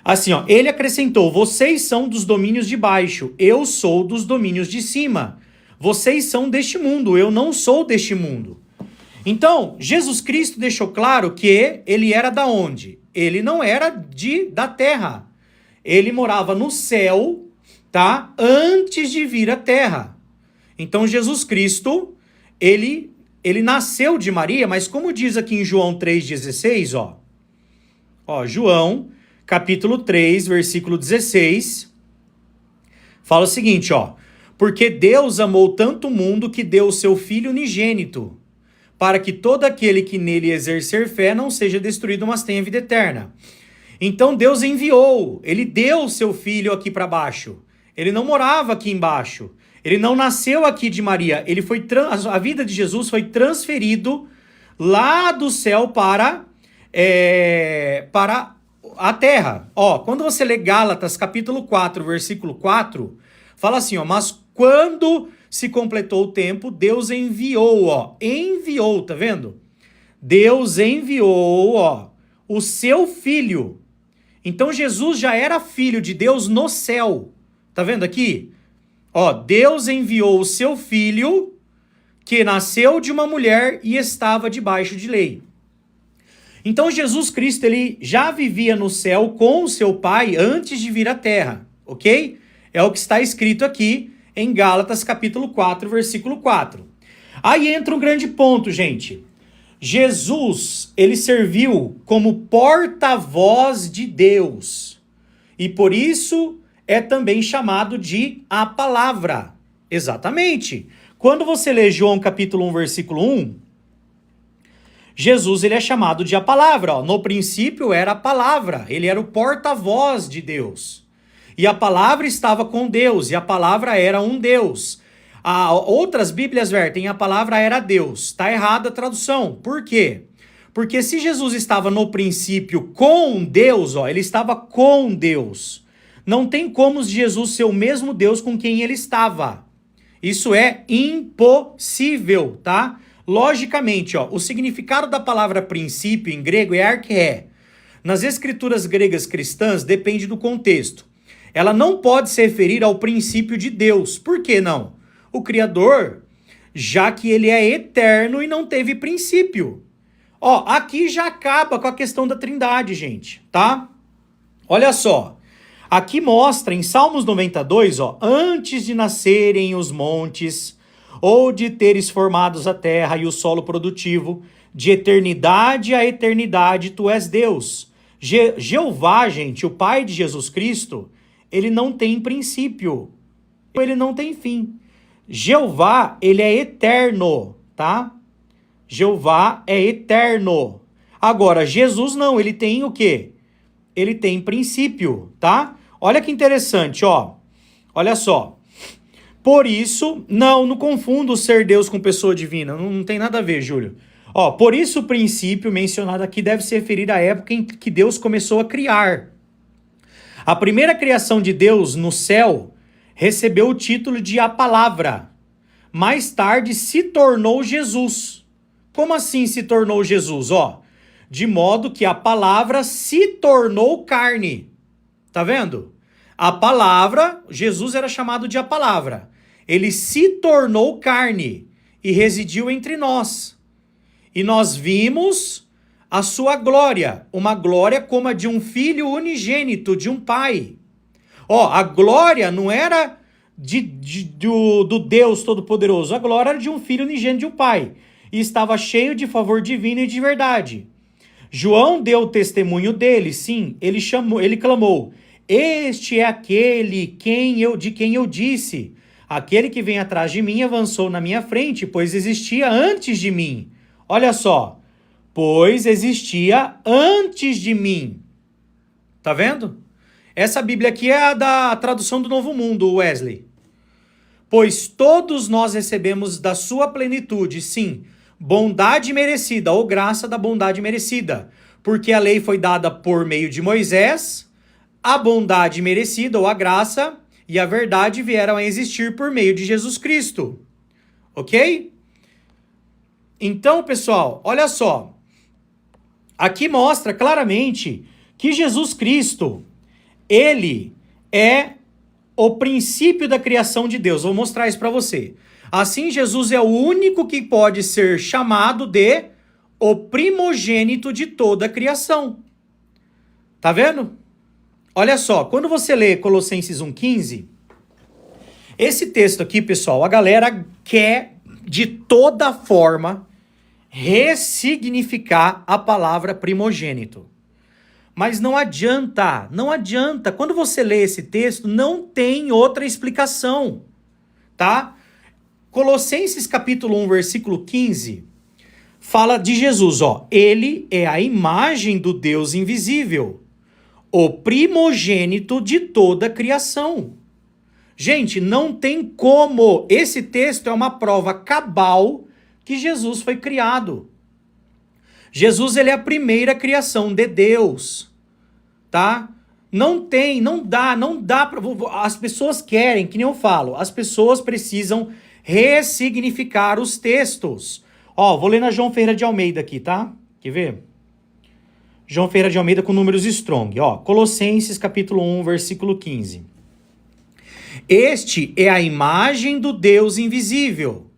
Assim, ó, ele acrescentou: vocês são dos domínios de baixo, eu sou dos domínios de cima. Vocês são deste mundo, eu não sou deste mundo. Então, Jesus Cristo deixou claro que ele era da onde? Ele não era da terra. Ele morava no céu, tá? Antes de vir à terra. Então, Jesus Cristo, ele nasceu de Maria, mas como diz aqui em João 3,16, João, capítulo 3, versículo 16, fala o seguinte, porque Deus amou tanto o mundo que deu o seu Filho unigênito, para que todo aquele que nele exercer fé não seja destruído, mas tenha vida eterna. Então Deus enviou, ele deu o seu Filho aqui para baixo. Ele não morava aqui embaixo. Ele não nasceu aqui de Maria. A vida de Jesus foi transferido lá do céu para a terra. Quando você lê Gálatas capítulo 4, versículo 4, fala assim, mas quando se completou o tempo, Deus enviou, tá vendo? Deus enviou, o seu Filho. Então Jesus já era filho de Deus no céu. Tá vendo aqui? Deus enviou o seu Filho, que nasceu de uma mulher e estava debaixo de lei. Então Jesus Cristo, ele já vivia no céu com o seu Pai antes de vir à terra, ok? É o que está escrito aqui em Gálatas capítulo 4, versículo 4. Aí entra um grande ponto, gente. Jesus, ele serviu como porta-voz de Deus. E por isso é também chamado de a palavra. Exatamente. Quando você lê João capítulo 1, versículo 1, Jesus, ele é chamado de a palavra. No princípio era a palavra. Ele era o porta-voz de Deus. E a palavra estava com Deus. E a palavra era um Deus. Outras Bíblias vertem, a palavra era Deus. Está errada a tradução. Por quê? Porque se Jesus estava no princípio com Deus, ele estava com Deus. Não tem como Jesus ser o mesmo Deus com quem ele estava. Isso é impossível, tá? Logicamente, o significado da palavra princípio em grego é arché. Nas escrituras gregas cristãs depende do contexto. Ela não pode se referir ao princípio de Deus. Por que não? O Criador, já que ele é eterno e não teve princípio. Aqui já acaba com a questão da Trindade, gente, tá? Olha só. Aqui mostra em Salmos 92, antes de nascerem os montes, ou de teres formados a terra e o solo produtivo, de eternidade a eternidade tu és Deus. Jeová, gente, o Pai de Jesus Cristo, ele não tem princípio, ele não tem fim. Jeová, ele é eterno, tá? Jeová é eterno. Agora, Jesus não, ele tem o quê? Ele tem princípio, tá? Olha que interessante, olha só. Por isso, não confundo ser Deus com pessoa divina, não tem nada a ver, Júlio. Por isso o princípio mencionado aqui deve se referir à época em que Deus começou a criar. A primeira criação de Deus no céu recebeu o título de a palavra. Mais tarde se tornou Jesus. Como assim se tornou Jesus? De modo que a palavra se tornou carne. Tá vendo? A palavra, Jesus era chamado de a palavra. Ele se tornou carne e residiu entre nós. E nós vimos a sua glória, uma glória como a de um filho unigênito, de um pai. A glória não era do Deus Todo-Poderoso, a glória era de um filho unigênito de um pai. E estava cheio de favor divino e de verdade. João deu testemunho dele, sim, ele clamou: este é aquele de quem eu disse, aquele que vem atrás de mim avançou na minha frente, pois existia antes de mim. Olha só, pois existia antes de mim. Tá vendo? Essa Bíblia aqui é a da tradução do Novo Mundo, Wesley. Pois todos nós recebemos da sua plenitude, sim, bondade merecida, ou graça da bondade merecida, porque a lei foi dada por meio de Moisés, a bondade merecida, ou a graça, e a verdade vieram a existir por meio de Jesus Cristo. Ok? Então, pessoal, olha só. Aqui mostra claramente que Jesus Cristo, Ele é o princípio da criação de Deus. Vou mostrar isso para você. Assim, Jesus é o único que pode ser chamado de o primogênito de toda a criação. Tá vendo? Olha só, quando você lê Colossenses 1,15, esse texto aqui, pessoal, a galera quer de toda forma ressignificar a palavra primogênito. Mas não adianta, não adianta. Quando você lê esse texto, não tem outra explicação, tá? Colossenses capítulo 1, versículo 15, fala de Jesus, ó. Ele é a imagem do Deus invisível, o primogênito de toda a criação. Gente, não tem como. Esse texto é uma prova cabal que Jesus foi criado. Jesus, ele é a primeira criação de Deus, tá? Não dá para... As pessoas querem, que nem eu falo, as pessoas precisam ressignificar os textos. Ó, vou ler na João Ferreira de Almeida aqui, tá? Quer ver? João Ferreira de Almeida com números strong, ó. Colossenses capítulo 1, versículo 15. Este é a imagem do Deus invisível,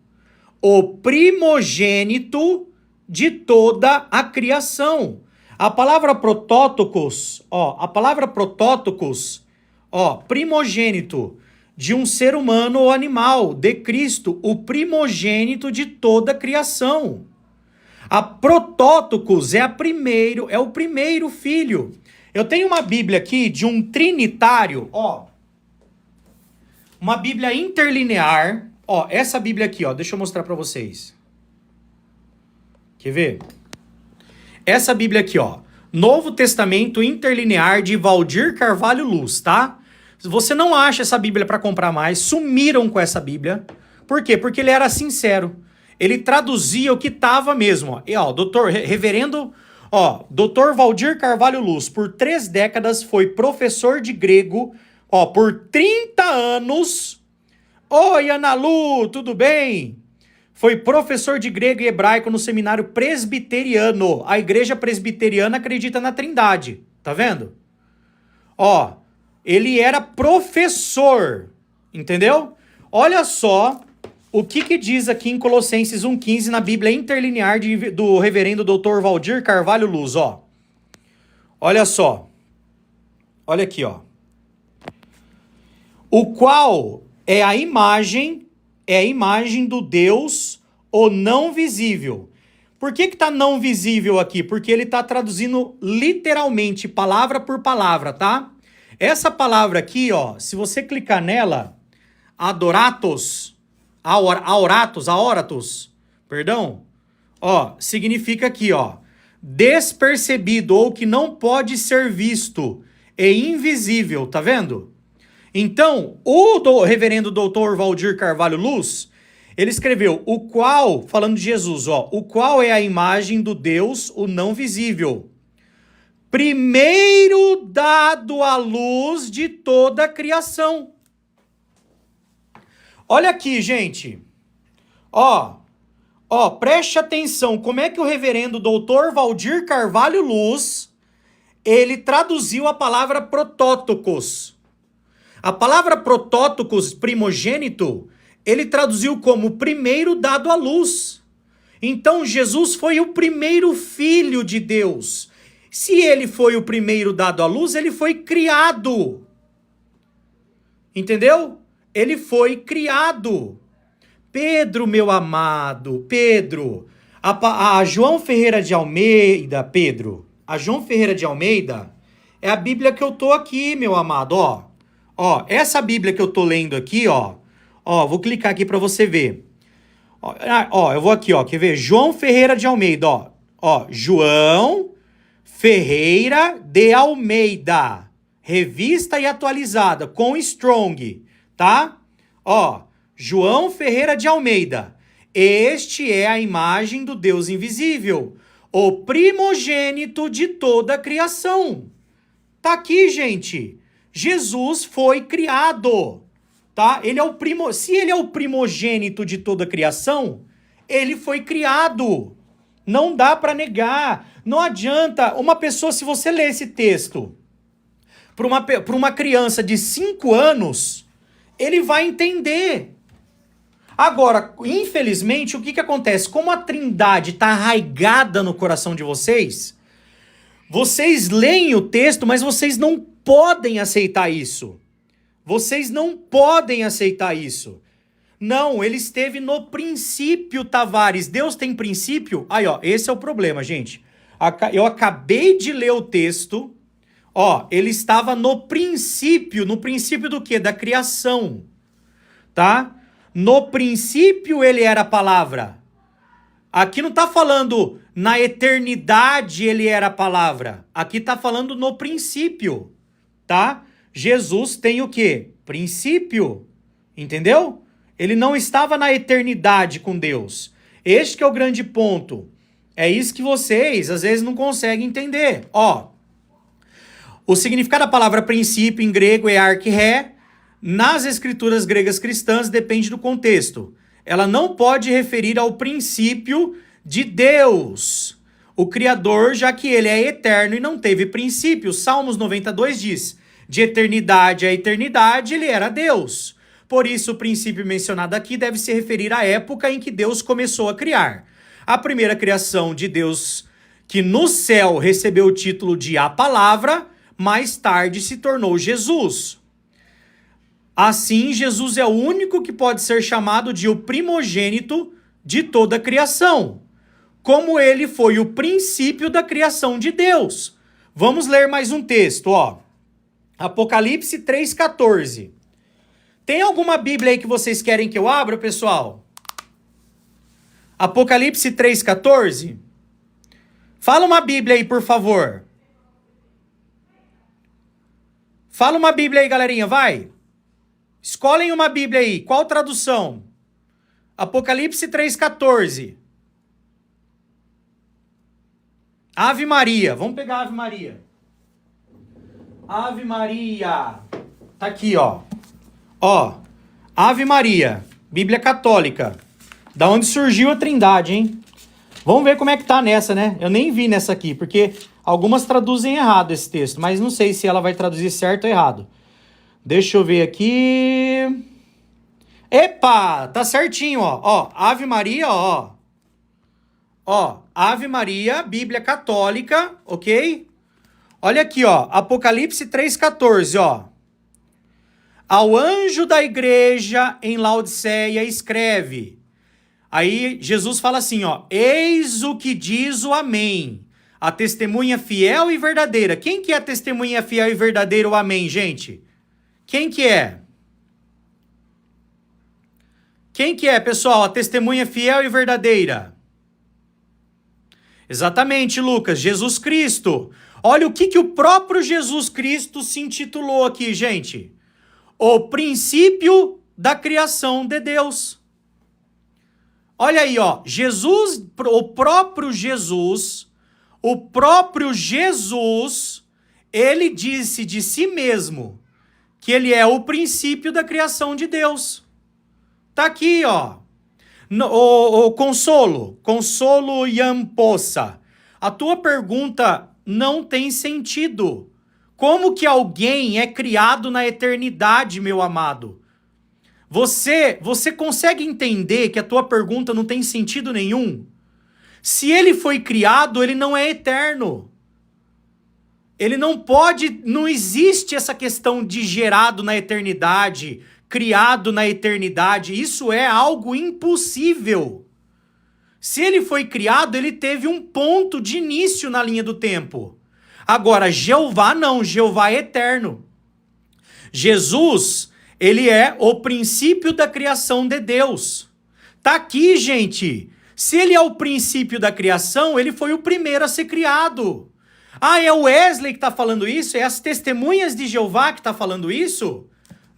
o primogênito de toda a criação. A palavra protótocos, primogênito de um ser humano ou animal, de Cristo, o primogênito de toda a criação. A protótocos é o primeiro filho. Eu tenho uma Bíblia aqui de um trinitário, ó. Uma Bíblia interlinear, ó, essa Bíblia aqui, ó, deixa eu mostrar para vocês. Quer ver? Essa Bíblia aqui, ó, Novo Testamento Interlinear de Valdir Carvalho Luz, tá? Se você não acha essa Bíblia para comprar mais, sumiram com essa Bíblia. Por quê? Porque ele era sincero. Ele traduzia o que tava mesmo, ó. E, ó, Dr. Valdir Carvalho Luz, por 3 décadas foi professor de grego, ó, por 30 anos. Oi, Ana Lu, tudo bem? Foi professor de grego e hebraico no seminário presbiteriano. A igreja presbiteriana acredita na Trindade. Tá vendo? Ó, ele era professor. Entendeu? Olha só o que diz aqui em Colossenses 1,15 na Bíblia Interlinear do reverendo Dr. Valdir Carvalho Luz, ó. Olha só. Olha aqui, ó. O qual é a imagem do Deus, o não visível. Por que tá não visível aqui? Porque ele tá traduzindo literalmente, palavra por palavra, tá? Essa palavra aqui, ó, se você clicar nela, aoratos, perdão, ó, significa aqui, ó, despercebido ou que não pode ser visto e invisível, tá vendo? Então, o reverendo doutor Valdir Carvalho Luz, ele escreveu, o qual, falando de Jesus, ó, o qual é a imagem do Deus, o não visível, primeiro dado à luz de toda a criação. Olha aqui, gente, ó, preste atenção, como é que o reverendo doutor Valdir Carvalho Luz, ele traduziu a palavra protótocos. A palavra protótocos, primogênito, ele traduziu como primeiro dado à luz. Então, Jesus foi o primeiro filho de Deus. Se ele foi o primeiro dado à luz, ele foi criado. Entendeu? Ele foi criado. Pedro, meu amado, Pedro, a João Ferreira de Almeida, Pedro, a João Ferreira de Almeida é a Bíblia que eu tô aqui, meu amado, ó. Ó, essa Bíblia que eu tô lendo aqui, ó, vou clicar aqui para você ver. Ó, eu vou aqui, ó, quer ver? João Ferreira de Almeida, ó, João Ferreira de Almeida, revista e atualizada, com Strong, tá? Ó, João Ferreira de Almeida, este é a imagem do Deus invisível, o primogênito de toda a criação. Tá aqui, gente. Jesus foi criado, tá? Se ele é o primogênito de toda a criação, ele foi criado. Não dá para negar. Não adianta. Uma pessoa, se você ler esse texto, para uma criança de 5 anos, ele vai entender. Agora, infelizmente, o que acontece? Como a Trindade está arraigada no coração de vocês, vocês leem o texto, mas vocês não podem aceitar isso. Vocês não podem aceitar isso. Não, ele esteve no princípio, Tavares. Deus tem princípio? Aí, ó, esse é o problema, gente. Eu acabei de ler o texto. Ó, ele estava no princípio do quê? Da criação, tá? No princípio ele era a palavra. Aqui não tá falando na eternidade ele era a palavra. Aqui tá falando no princípio, tá? Jesus tem o quê? Princípio, entendeu? Ele não estava na eternidade com Deus. Este que é o grande ponto. É isso que vocês às vezes não conseguem entender. Ó, o significado da palavra princípio em grego é arqué. Nas escrituras gregas cristãs depende do contexto. Ela não pode referir ao princípio de Deus, o Criador, já que ele é eterno e não teve princípio. Salmos 92 diz, de eternidade a eternidade ele era Deus. Por isso o princípio mencionado aqui deve se referir à época em que Deus começou a criar. A primeira criação de Deus, que no céu recebeu o título de a palavra, mais tarde se tornou Jesus. Assim, Jesus é o único que pode ser chamado de o primogênito de toda a criação, como ele foi o princípio da criação de Deus. Vamos ler mais um texto, ó. Apocalipse 3,14. Tem alguma Bíblia aí que vocês querem que eu abra, pessoal? Apocalipse 3,14. Fala uma Bíblia aí, por favor. Fala uma Bíblia aí, galerinha, vai. Escolhem uma Bíblia aí. Qual tradução? Apocalipse 3,14. Ave Maria. Vamos pegar a Ave Maria. Ave Maria. Tá aqui, ó. Ó. Ave Maria. Bíblia Católica. Da onde surgiu a Trindade, hein? Vamos ver como é que tá nessa, né? Eu nem vi nessa aqui, porque algumas traduzem errado esse texto, mas não sei se ela vai traduzir certo ou errado. Deixa eu ver aqui. Epa, tá certinho, ó. Ó, Ave Maria, ó. Ó, Ave Maria, Bíblia Católica, ok? Olha aqui, ó, Apocalipse 3,14, ó. Ao anjo da igreja em Laodiceia escreve. Aí Jesus fala assim, ó. Eis o que diz o amém. A testemunha fiel e verdadeira. Quem que é a testemunha fiel e verdadeira, o amém, gente? Quem que é? Quem que é, pessoal? A testemunha fiel e verdadeira. Exatamente, Lucas. Jesus Cristo. Olha o que o próprio Jesus Cristo se intitulou aqui, gente. O princípio da criação de Deus. Olha aí, ó. Jesus, o próprio Jesus, ele disse de si mesmo que ele é o princípio da criação de Deus. Tá aqui, ó. O Consolo Yamposa. A tua pergunta não tem sentido. Como que alguém é criado na eternidade, meu amado? Você consegue entender que a tua pergunta não tem sentido nenhum? Se ele foi criado, ele não é eterno. Ele não pode, não existe essa questão de gerado na eternidade, criado na eternidade. Isso é algo impossível. Se ele foi criado, ele teve um ponto de início na linha do tempo. Agora, Jeová não, Jeová é eterno. Jesus, ele é o princípio da criação de Deus. Tá aqui, gente. Se ele é o princípio da criação, ele foi o primeiro a ser criado. Ah, é o Wesley que está falando isso? É as testemunhas de Jeová que está falando isso?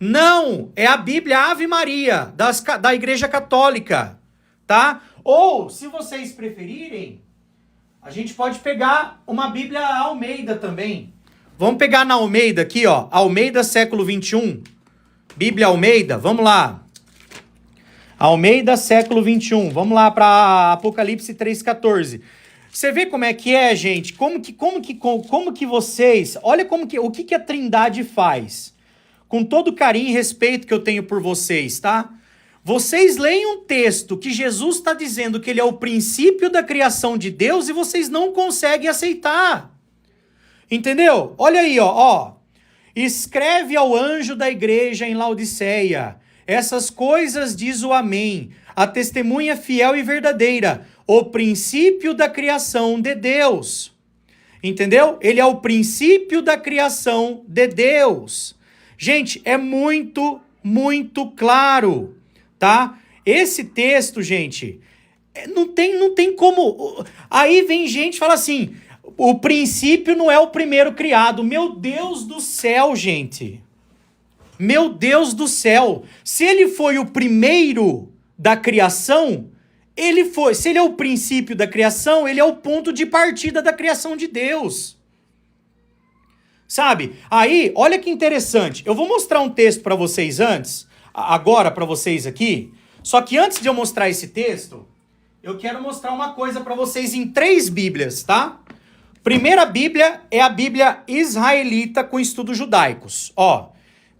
Não, é a Bíblia Ave Maria, da Igreja Católica, tá? Ou, se vocês preferirem, a gente pode pegar uma Bíblia Almeida também. Vamos pegar na Almeida aqui, ó, Almeida século 21. Bíblia Almeida, vamos lá. Almeida século 21, vamos lá para Apocalipse 3,14. Você vê como é que é, gente? Como que vocês... Olha o que a Trindade faz. Com todo o carinho e respeito que eu tenho por vocês, tá? Vocês leem um texto que Jesus está dizendo que ele é o princípio da criação de Deus e vocês não conseguem aceitar. Entendeu? Olha aí, ó. Escreve ao anjo da igreja em Laodiceia. Essas coisas diz o Amém, a testemunha fiel e verdadeira, o princípio da criação de Deus. Entendeu? Ele é o princípio da criação de Deus. Gente, é muito, muito claro, tá? Esse texto, gente, não tem como... Aí vem gente e fala assim, o princípio não é o primeiro criado. Meu Deus do céu, gente. Meu Deus do céu. Se ele foi o primeiro da criação, ele foi. Se ele é o princípio da criação, ele é o ponto de partida da criação de Deus. Sabe? Aí, olha que interessante. Eu vou mostrar um texto para vocês agora para vocês aqui. Só que antes de eu mostrar esse texto, eu quero mostrar uma coisa para vocês em 3 Bíblias, tá? Primeira Bíblia é a Bíblia israelita com estudos judaicos. Ó,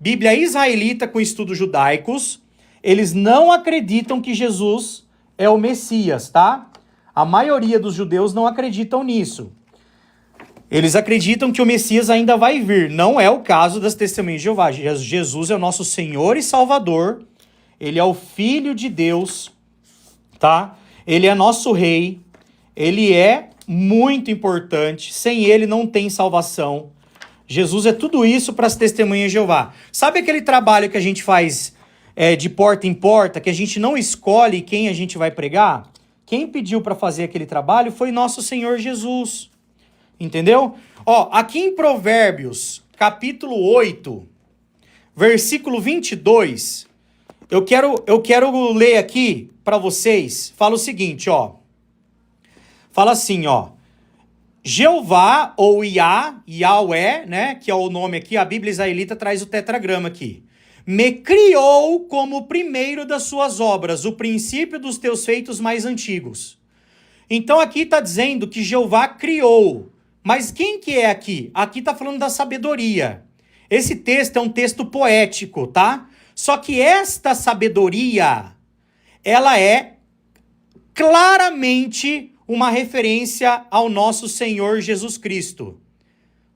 Bíblia israelita com estudos judaicos, eles não acreditam que Jesus é o Messias, tá? A maioria dos judeus não acreditam nisso. Eles acreditam que o Messias ainda vai vir. Não é o caso das Testemunhas de Jeová. Jesus é o nosso Senhor e Salvador. Ele é o Filho de Deus, tá? Ele é nosso Rei. Ele é muito importante. Sem ele não tem salvação. Jesus é tudo isso para as Testemunhas de Jeová. Sabe aquele trabalho que a gente faz de porta em porta, que a gente não escolhe quem a gente vai pregar? Quem pediu para fazer aquele trabalho foi nosso Senhor Jesus. Entendeu? Ó, aqui em Provérbios, capítulo 8, versículo 22, eu quero ler aqui para vocês. Fala o seguinte, ó. Fala assim, ó. Jeová, ou Yahweh, né, que é o nome aqui, a Bíblia israelita traz o tetragrama aqui. Me criou como o primeiro das suas obras, o princípio dos teus feitos mais antigos. Então aqui está dizendo que Jeová criou. Mas quem que é aqui? Aqui está falando da sabedoria. Esse texto é um texto poético, tá? Só que esta sabedoria, ela é claramente uma referência ao nosso Senhor Jesus Cristo.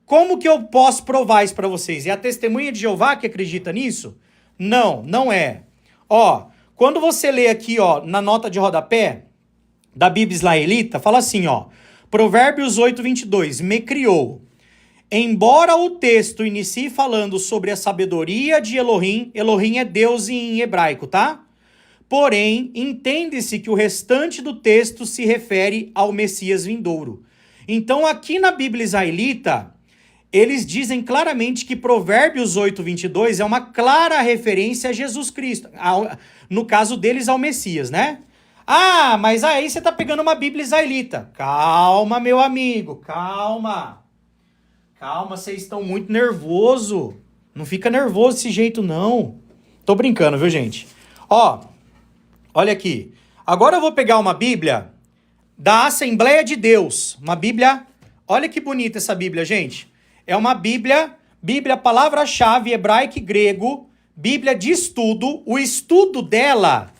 Como que eu posso provar isso para vocês? É a Testemunha de Jeová que acredita nisso? Não, não é. Ó, quando você lê aqui, ó, na nota de rodapé da Bíblia israelita, fala assim, ó. Provérbios 8, 22. Me criou. Embora o texto inicie falando sobre a sabedoria de Elohim, Elohim é Deus em hebraico, tá? Porém, entende-se que o restante do texto se refere ao Messias vindouro. Então, aqui na Bíblia israelita, eles dizem claramente que Provérbios 8, 22 é uma clara referência a Jesus Cristo. No caso deles, ao Messias, né? Ah, mas aí você tá pegando uma Bíblia israelita. Calma, meu amigo, calma. Calma, vocês estão muito nervoso. Não fica nervoso desse jeito, não. Tô brincando, viu, gente? Ó, olha aqui. Agora eu vou pegar uma Bíblia da Assembleia de Deus. Uma Bíblia... Olha que bonita essa Bíblia, gente. É uma Bíblia palavra-chave, hebraico e grego, Bíblia de estudo. O estudo dela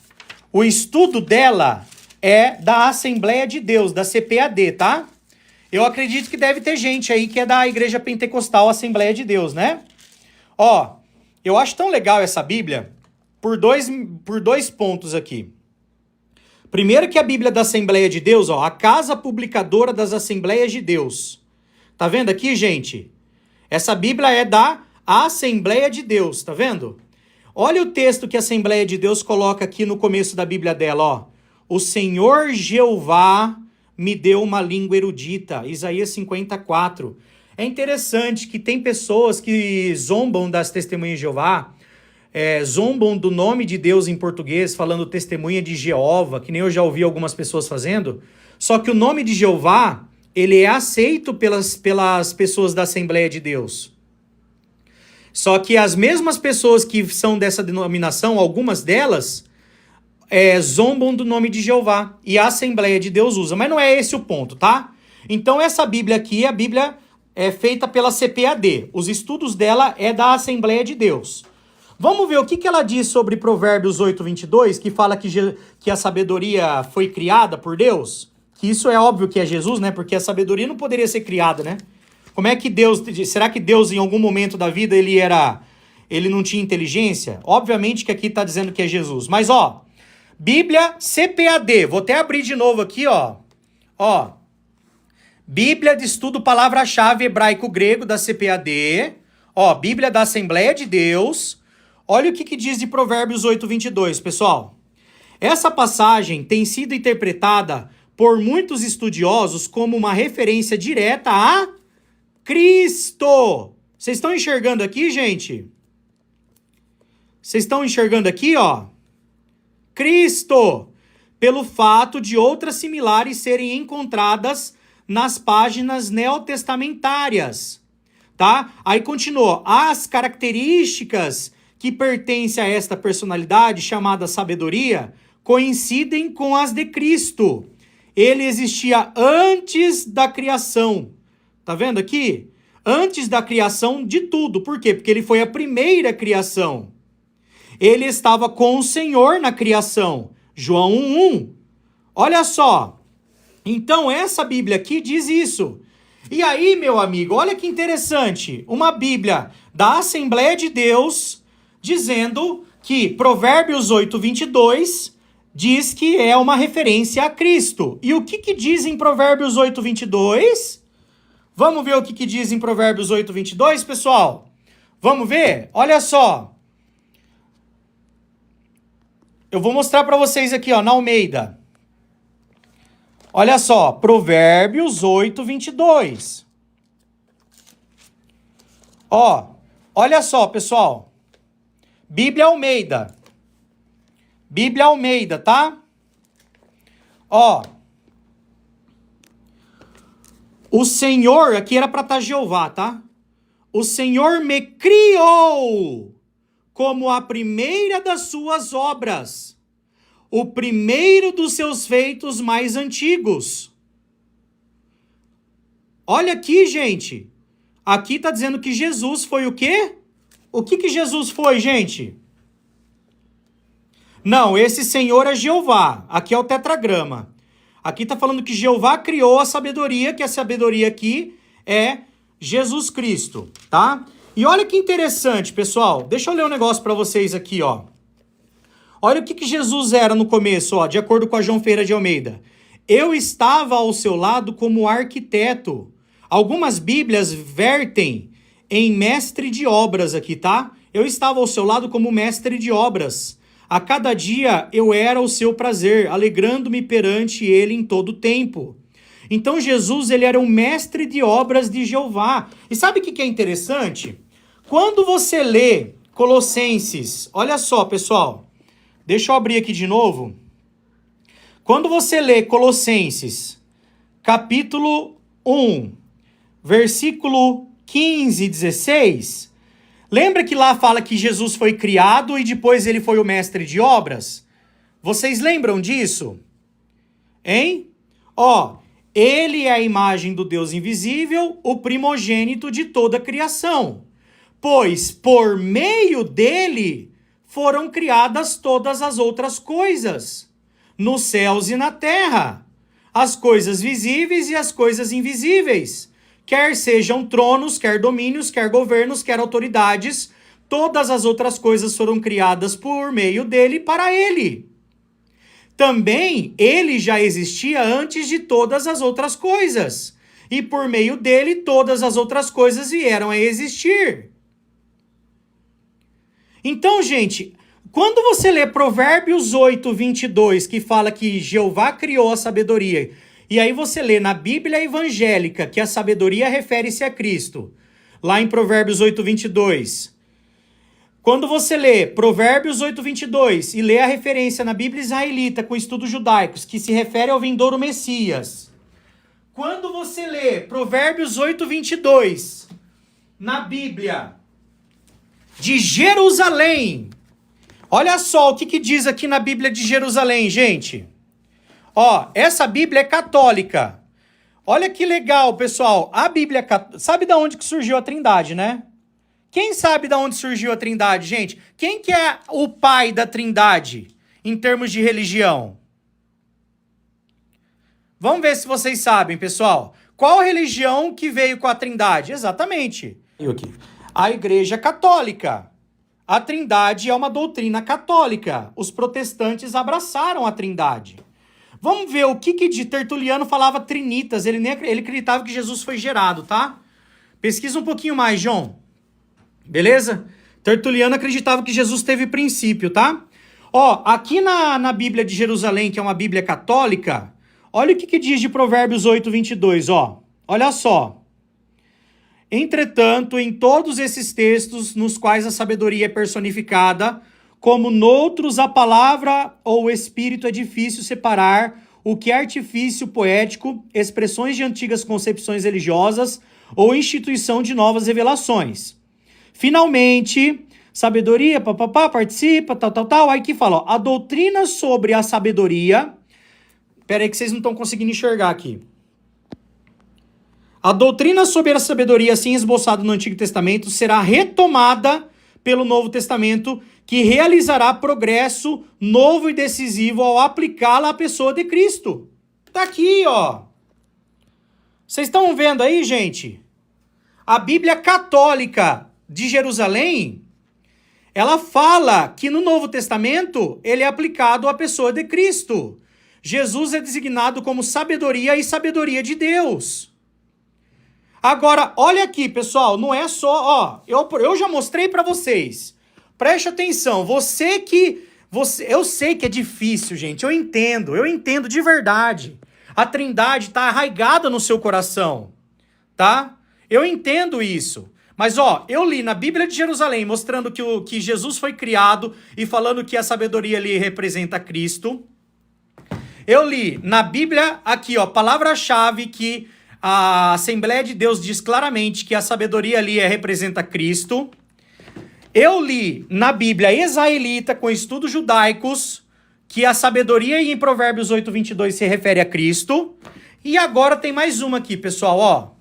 é da Assembleia de Deus, da CPAD, tá? Eu acredito que deve ter gente aí que é da Igreja Pentecostal Assembleia de Deus, né? Ó, eu acho tão legal essa Bíblia por dois pontos aqui. Primeiro que a Bíblia da Assembleia de Deus, ó, a Casa Publicadora das Assembleias de Deus. Tá vendo aqui, gente? Essa Bíblia é da Assembleia de Deus, tá vendo? Olha o texto que a Assembleia de Deus coloca aqui no começo da Bíblia dela, ó. O Senhor Jeová me deu uma língua erudita. Isaías 54. É interessante que tem pessoas que zombam das Testemunhas de Jeová, zombam do nome de Deus em português, falando testemunha de Jeová, que nem eu já ouvi algumas pessoas fazendo. Só que o nome de Jeová, ele é aceito pelas pessoas da Assembleia de Deus. Só que as mesmas pessoas que são dessa denominação, algumas delas, zombam do nome de Jeová. E a Assembleia de Deus usa. Mas não é esse o ponto, tá? Então essa Bíblia aqui, a Bíblia é feita pela CPAD. Os estudos dela é da Assembleia de Deus. Vamos ver o que ela diz sobre Provérbios 8:22, que fala que a sabedoria foi criada por Deus. Que isso é óbvio que é Jesus, né? Porque a sabedoria não poderia ser criada, né? Como é que Deus... Será que Deus, em algum momento da vida, ele não tinha inteligência? Obviamente que aqui está dizendo que é Jesus. Mas, ó, Bíblia CPAD. Vou até abrir de novo aqui, ó. Ó, Bíblia de Estudo Palavra-Chave Hebraico-Grego da CPAD. Ó, Bíblia da Assembleia de Deus. Olha o que diz de Provérbios 8:22, pessoal. Essa passagem tem sido interpretada por muitos estudiosos como uma referência direta a Cristo. Vocês estão enxergando aqui, gente? Vocês estão enxergando aqui, ó? Cristo. Pelo fato de outras similares serem encontradas nas páginas neotestamentárias. Tá? Aí continua. As características que pertencem a esta personalidade, chamada sabedoria, coincidem com as de Cristo. Ele existia antes da criação. Tá vendo aqui? Antes da criação de tudo. Por quê? Porque ele foi a primeira criação. Ele estava com o Senhor na criação. João 1:1. Olha só. Então, essa Bíblia aqui diz isso. E aí, meu amigo, olha que interessante. Uma Bíblia da Assembleia de Deus dizendo que Provérbios 8:22 diz que é uma referência a Cristo. E o que diz em Provérbios 8:22? Vamos ver o que diz em Provérbios 8:22, pessoal? Vamos ver? Olha só. Eu vou mostrar para vocês aqui, ó, na Almeida. Olha só, Provérbios 8:22. Ó, olha só, pessoal. Bíblia Almeida. Bíblia Almeida, tá? Ó. O Senhor, aqui era para estar Jeová, tá? O Senhor me criou como a primeira das suas obras, o primeiro dos seus feitos mais antigos. Olha aqui, gente. Aqui está dizendo que Jesus foi o quê? O que Jesus foi, gente? Não, esse Senhor é Jeová. Aqui é o tetragrama. Aqui está falando que Jeová criou a sabedoria, que a sabedoria aqui é Jesus Cristo, tá? E olha que interessante, pessoal. Deixa eu ler um negócio para vocês aqui, ó. Olha o que Jesus era no começo, ó, de acordo com a João Ferreira de Almeida. Eu estava ao seu lado como arquiteto. Algumas Bíblias vertem em mestre de obras aqui, tá? Eu estava ao seu lado como mestre de obras. A cada dia eu era o seu prazer, alegrando-me perante ele em todo o tempo. Então Jesus, ele era um mestre de obras de Jeová. E sabe o que é interessante? Quando você lê Colossenses, olha só, pessoal. Deixa eu abrir aqui de novo. Quando você lê Colossenses, capítulo 1, versículo 15 e 16, lembra que lá fala que Jesus foi criado e depois ele foi o mestre de obras? Vocês lembram disso? Hein? Ó, ele é a imagem do Deus invisível, o primogênito de toda a criação. Pois por meio dele foram criadas todas as outras coisas, nos céus e na terra, as coisas visíveis e as coisas invisíveis, quer sejam tronos, quer domínios, quer governos, quer autoridades, todas as outras coisas foram criadas por meio dele e para ele. Também ele já existia antes de todas as outras coisas, e por meio dele todas as outras coisas vieram a existir. Então, gente, quando você lê Provérbios 8:22, que fala que Jeová criou a sabedoria, e aí você lê na Bíblia evangélica que a sabedoria refere-se a Cristo, lá em Provérbios 8:22. Quando você lê Provérbios 8:22 e lê a referência na Bíblia israelita com estudos judaicos, que se refere ao vindouro Messias. Quando você lê Provérbios 8:22 na Bíblia de Jerusalém, Olha só o que diz aqui na Bíblia de Jerusalém, gente. Ó, essa Bíblia é católica. Olha que legal, pessoal. A Bíblia sabe de onde que surgiu a Trindade, né? Quem sabe de onde surgiu a Trindade, gente? Quem que é o pai da Trindade em termos de religião? Vamos ver se vocês sabem, pessoal. Qual religião que veio com a Trindade? Exatamente. A Igreja Católica. A Trindade é uma doutrina católica. Os protestantes abraçaram a Trindade. Vamos ver o que de Tertuliano falava trinitas. Ele acreditava que Jesus foi gerado, tá? Pesquisa um pouquinho mais, João. Beleza? Tertuliano acreditava que Jesus teve princípio, tá? Ó, aqui na Bíblia de Jerusalém, que é uma Bíblia católica, olha o que diz de Provérbios 8:22, ó. Olha só. Entretanto, em todos esses textos nos quais a sabedoria é personificada, como noutros a palavra ou o espírito é difícil separar o que é artifício poético, expressões de antigas concepções religiosas ou instituição de novas revelações. Finalmente, sabedoria, participa, tal. Aí que fala, ó, a doutrina sobre a sabedoria... Pera aí que vocês não estão conseguindo enxergar aqui. A doutrina sobre a sabedoria, assim esboçada no Antigo Testamento, será retomada pelo Novo Testamento, que realizará progresso novo e decisivo ao aplicá-la à pessoa de Cristo. Tá aqui, ó. Vocês estão vendo aí, gente? A Bíblia Católica de Jerusalém, ela fala que no Novo Testamento ele é aplicado à pessoa de Cristo. Jesus é designado como sabedoria e sabedoria de Deus. Agora, olha aqui, pessoal, não é só, ó, eu já mostrei para vocês. Preste atenção, eu sei que é difícil, gente, eu entendo de verdade. A Trindade está arraigada no seu coração, tá? Eu entendo isso. Mas, ó, eu li na Bíblia de Jerusalém mostrando que Jesus foi criado e falando que a sabedoria ali representa Cristo. Eu li na Bíblia aqui, ó, palavra-chave que a Assembleia de Deus diz claramente que a sabedoria ali representa Cristo. Eu li na Bíblia israelita, com estudos judaicos, que a sabedoria em Provérbios 8:22 se refere a Cristo. E agora tem mais uma aqui, pessoal, ó.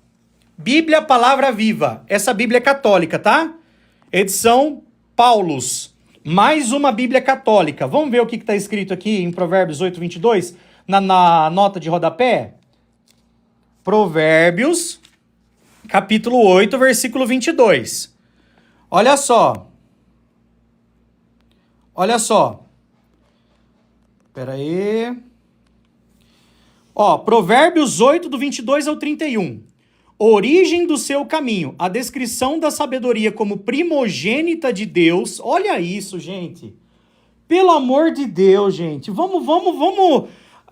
Bíblia Palavra Viva. Essa Bíblia é católica, tá? Edição Paulus. Mais uma Bíblia católica. Vamos ver o que está escrito aqui em Provérbios 8:22, na nota de rodapé? Provérbios, capítulo 8, versículo 22. Olha só. Olha só. Espera aí. Ó, Provérbios 8, do 22 ao 31. Origem do seu caminho. A descrição da sabedoria como primogênita de Deus. Olha isso, gente. Pelo amor de Deus, gente. Vamos.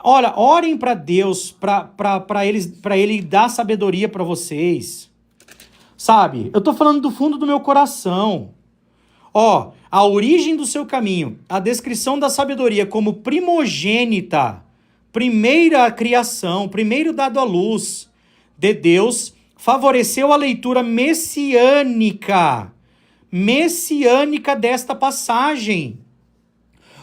Olha, orem para Deus, para ele dar sabedoria para vocês. Sabe? Eu tô falando do fundo do meu coração. Ó, a origem do seu caminho, a descrição da sabedoria como primogênita, primeira criação, primeiro dado à luz de Deus, favoreceu a leitura messiânica desta passagem.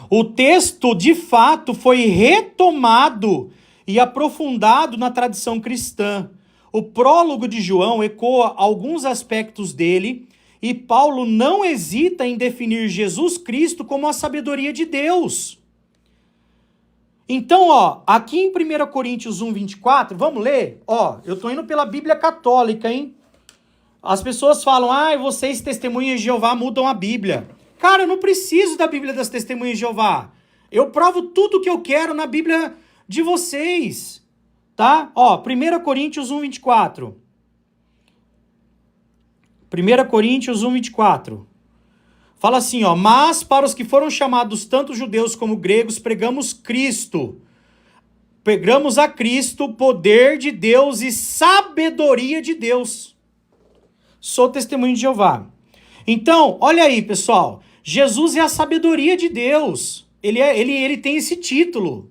O texto, de fato, foi retomado e aprofundado na tradição cristã. O prólogo de João ecoa alguns aspectos dele e Paulo não hesita em definir Jesus Cristo como a sabedoria de Deus. Então, ó, aqui em 1 Coríntios 1:24, vamos ler? Ó, eu tô indo pela Bíblia Católica, hein? As pessoas falam, vocês testemunhas de Jeová mudam a Bíblia. Cara, eu não preciso da Bíblia das Testemunhas de Jeová. Eu provo tudo o que eu quero na Bíblia de vocês. Tá? Ó, 1 Coríntios 1:24. 1 Coríntios 1:24. Fala assim, ó. Mas para os que foram chamados tanto judeus como gregos, pregamos Cristo. Pregamos a Cristo, poder de Deus e sabedoria de Deus. Sou testemunho de Jeová. Então, olha aí, pessoal. Jesus é a sabedoria de Deus. Ele tem esse título,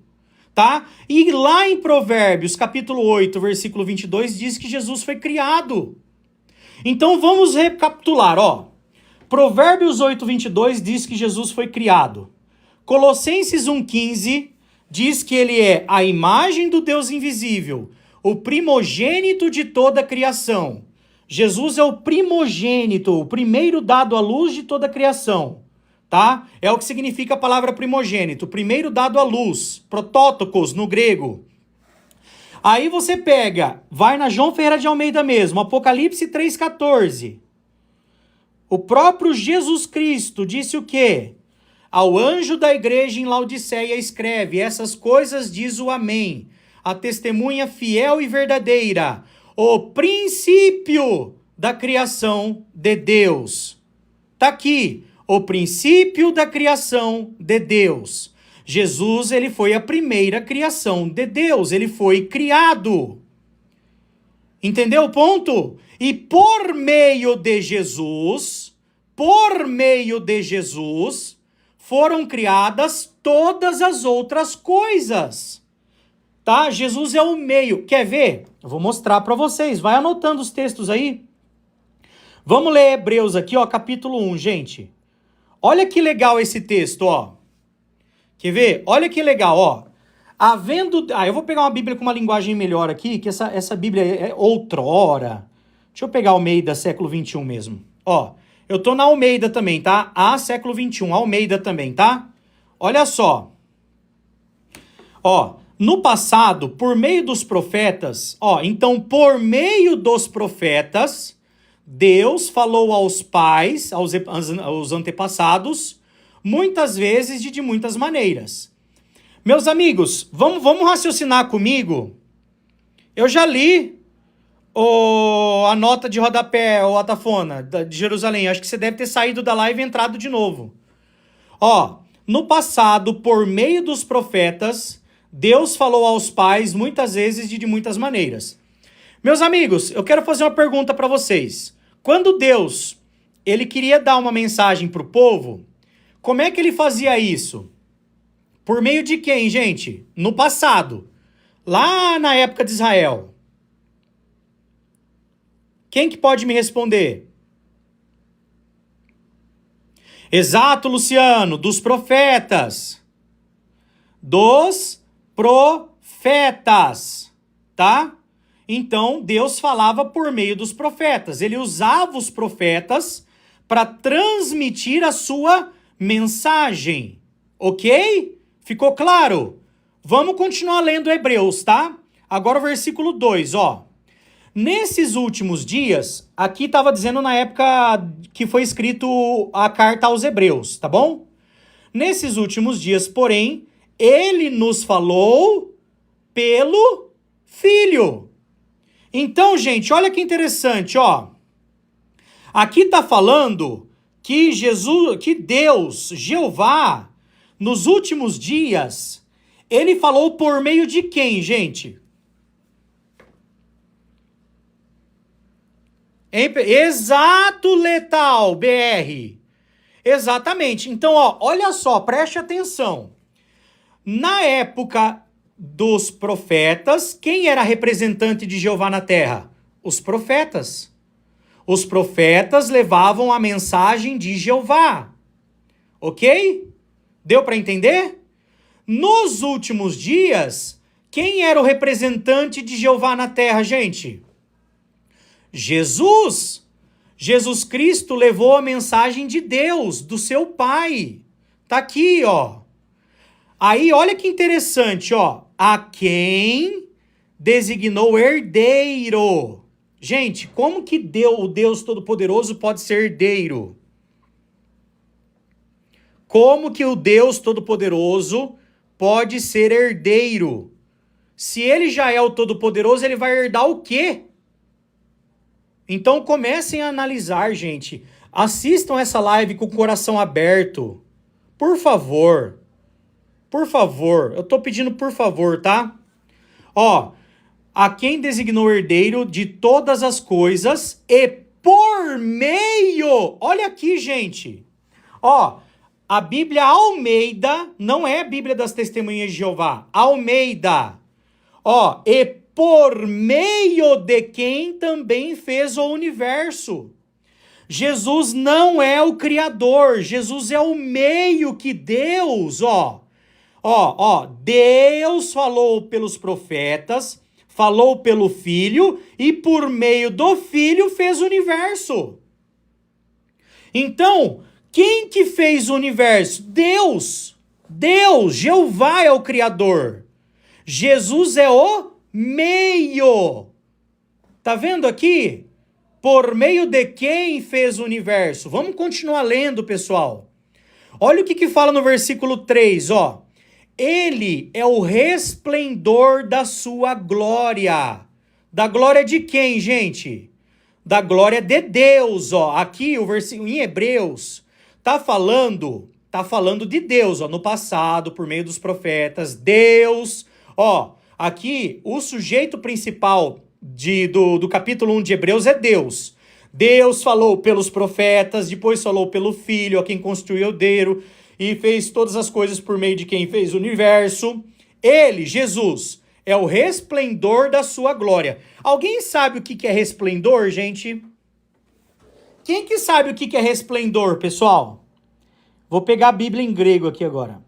tá? E lá em Provérbios, capítulo 8, versículo 22, diz que Jesus foi criado. Então, vamos recapitular, ó. Provérbios 8:22 diz que Jesus foi criado. Colossenses 1:15 diz que ele é a imagem do Deus invisível, o primogênito de toda a criação. Jesus é o primogênito, o primeiro dado à luz de toda a criação, tá? É o que significa a palavra primogênito, primeiro dado à luz, protótokos no grego. Aí você pega, vai na João Ferreira de Almeida mesmo, Apocalipse 3,14. O próprio Jesus Cristo disse o quê? Ao anjo da igreja em Laodiceia escreve, essas coisas diz o Amém, a testemunha fiel e verdadeira, o princípio da criação de Deus. Tá aqui, o princípio da criação de Deus. Jesus, ele foi a primeira criação de Deus, ele foi criado. Entendeu o ponto? E por meio de Jesus, foram criadas todas as outras coisas. Tá? Jesus é o meio. Quer ver? Eu vou mostrar para vocês. Vai anotando os textos aí. Vamos ler Hebreus aqui, ó, capítulo 1, gente. Olha que legal esse texto, ó. Quer ver? Olha que legal, ó. Eu vou pegar uma Bíblia com uma linguagem melhor aqui, que essa Bíblia é outrora. Deixa eu pegar Almeida, século 21 mesmo. Ó, eu tô na Almeida também, tá? Século 21, Almeida também, tá? Olha só. Ó, no passado, por meio dos profetas, então por meio dos profetas, Deus falou aos pais, aos antepassados, muitas vezes e de muitas maneiras. Meus amigos, vamos raciocinar comigo. Eu já li a nota de rodapé, ou Atafona, de Jerusalém. Acho que você deve ter saído da live e entrado de novo. Ó, no passado, por meio dos profetas, Deus falou aos pais muitas vezes e de muitas maneiras. Meus amigos, eu quero fazer uma pergunta para vocês. Quando Deus, ele queria dar uma mensagem para o povo, como é que ele fazia isso? Por meio de quem, gente? No passado. Lá na época de Israel. Quem que pode me responder? Exato, Luciano. Dos profetas. Dos profetas. Tá? Então, Deus falava por meio dos profetas. Ele usava os profetas para transmitir a sua mensagem. Ok? Ficou claro? Vamos continuar lendo Hebreus, tá? Agora o versículo 2, ó. Nesses últimos dias, aqui estava dizendo na época que foi escrito a carta aos Hebreus, tá bom? Nesses últimos dias, porém, ele nos falou pelo Filho. Então, gente, olha que interessante, ó. Aqui está falando que Deus, Jeová, nos últimos dias, ele falou por meio de quem, gente? Exato, Letal, BR. Exatamente. Então, ó, olha só, preste atenção. Na época dos profetas, quem era representante de Jeová na terra? Os profetas. Os profetas levavam a mensagem de Jeová. Ok? Deu para entender? Nos últimos dias, quem era o representante de Jeová na terra, gente? Jesus. Jesus Cristo levou a mensagem de Deus, do seu Pai. Tá aqui, ó. Aí, olha que interessante, ó. A quem designou herdeiro. Gente, como que o Deus Todo-Poderoso pode ser herdeiro? Como que o Deus Todo-Poderoso pode ser herdeiro? Se ele já é o Todo-Poderoso, ele vai herdar o quê? Então comecem a analisar, gente. Assistam essa live com o coração aberto. Por favor. Por favor. Eu tô pedindo por favor, tá? Ó, a quem designou herdeiro de todas as coisas e por meio... Olha aqui, gente. Ó, a Bíblia Almeida não é a Bíblia das Testemunhas de Jeová. Almeida. Ó, e por meio de quem também fez o universo. Jesus não é o Criador, Jesus é o meio que Deus, Deus falou pelos profetas, falou pelo Filho e por meio do Filho fez o universo. Então, quem que fez o universo? Deus. Deus, Jeová é o Criador. Jesus é o meio. Tá vendo aqui? Por meio de quem fez o universo? Vamos continuar lendo, pessoal. Olha o que fala no versículo 3, Ele é o resplendor da sua glória. Da glória de quem, gente? Da glória de Deus, Aqui o versículo em Hebreus tá falando de Deus, no passado, por meio dos profetas. Deus, aqui o sujeito principal do capítulo 1 de Hebreus é Deus. Deus falou pelos profetas, depois falou pelo Filho, a quem construiu o deiro, e fez todas as coisas por meio de quem fez o universo. Ele, Jesus, é o resplendor da sua glória. Alguém sabe o que é resplendor, gente? Quem que sabe o que é resplendor, pessoal? Vou pegar a Bíblia em grego aqui agora.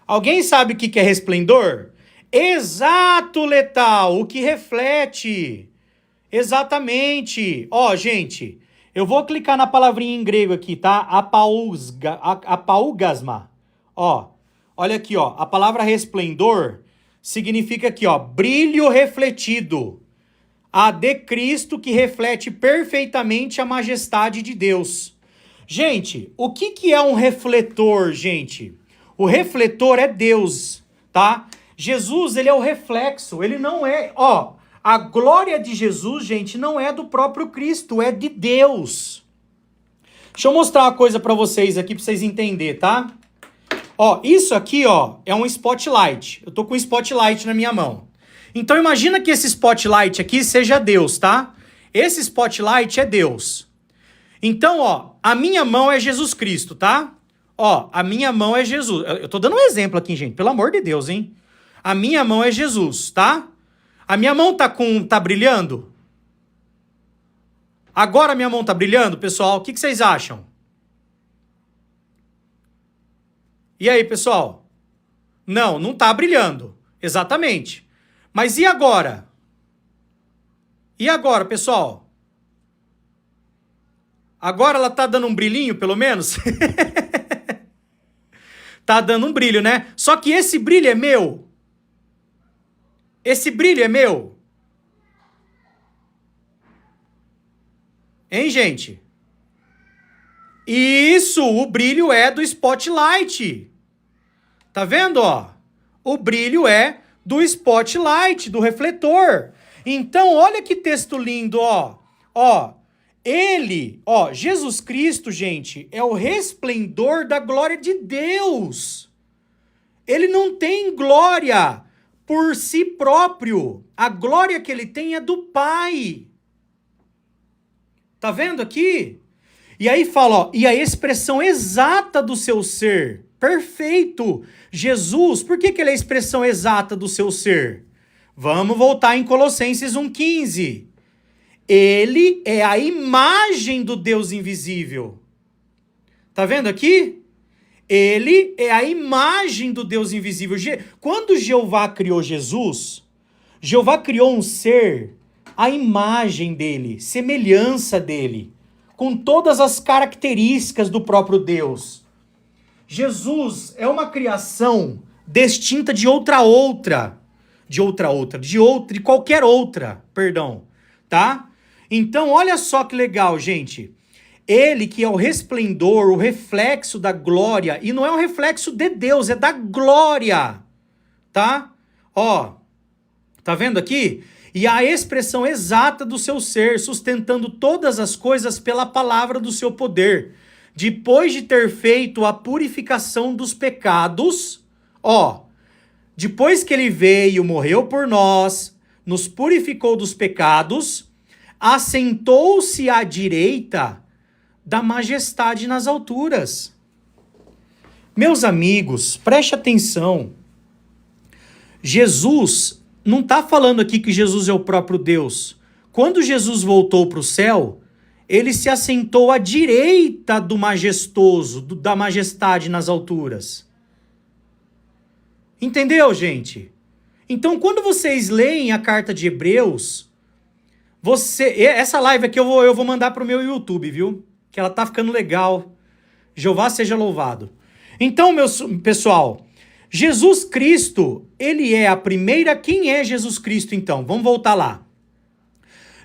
Alguém sabe o que é resplendor? Exato, Letal, o que reflete. Exatamente. Gente, eu vou clicar na palavrinha em grego aqui, tá? Apaugasma. Olha aqui, a palavra resplendor significa aqui, brilho refletido. A de Cristo que reflete perfeitamente a majestade de Deus. Gente, o que é um refletor, gente? O refletor é Deus, tá? Jesus, ele é o reflexo, ele não é... a glória de Jesus, gente, não é do próprio Cristo, é de Deus. Deixa eu mostrar uma coisa para vocês aqui, para vocês entenderem, tá? Isso aqui, é um spotlight. Eu tô com um spotlight na minha mão. Então, imagina que esse spotlight aqui seja Deus, tá? Esse spotlight é Deus. Então, a minha mão é Jesus Cristo, tá? A minha mão é Jesus. Eu tô dando um exemplo aqui, gente, pelo amor de Deus, hein? A minha mão é Jesus, tá? A minha mão tá brilhando? Agora a minha mão tá brilhando, pessoal? O que vocês acham? E aí, pessoal? Não tá brilhando. Exatamente. Mas e agora? E agora, pessoal? Agora ela tá dando um brilhinho, pelo menos? Tá dando um brilho, né? Só que esse brilho é meu. Esse brilho é meu. Hein, gente? Isso, o brilho é do spotlight. Tá vendo, O brilho é do spotlight, do refletor. Então, olha que texto lindo, Ele, Jesus Cristo, gente, é o resplendor da glória de Deus. Ele não tem glória por si próprio. A glória que ele tem é do Pai. Tá vendo aqui? E aí fala, e a expressão exata do seu ser. Perfeito. Jesus, por que ele é a expressão exata do seu ser? Vamos voltar em Colossenses 1,15. Ele é a imagem do Deus invisível. Tá vendo aqui? Ele é a imagem do Deus invisível. Quando Jeová criou Jesus, Jeová criou um ser, a imagem dele, semelhança dele, com todas as características do próprio Deus. Jesus é uma criação distinta de qualquer outra, tá? Então, olha só que legal, gente. Ele que é o resplendor, o reflexo da glória, e não é um reflexo de Deus, é da glória, tá? Tá vendo aqui? E a expressão exata do seu ser, sustentando todas as coisas pela palavra do seu poder. Depois de ter feito a purificação dos pecados, depois que ele veio, morreu por nós, nos purificou dos pecados, assentou-se à direita da majestade nas alturas. Meus amigos, preste atenção. Jesus não está falando aqui que Jesus é o próprio Deus, Quando Jesus voltou para o céu, ele se assentou à direita do majestoso, da majestade nas alturas. Entendeu, gente? Então, quando vocês leem a carta de Hebreus, essa live aqui eu vou mandar para o meu YouTube, viu? Que ela tá ficando legal. Jeová seja louvado. Então, pessoal, Jesus Cristo, ele é a primeira... Quem é Jesus Cristo, então? Vamos voltar lá.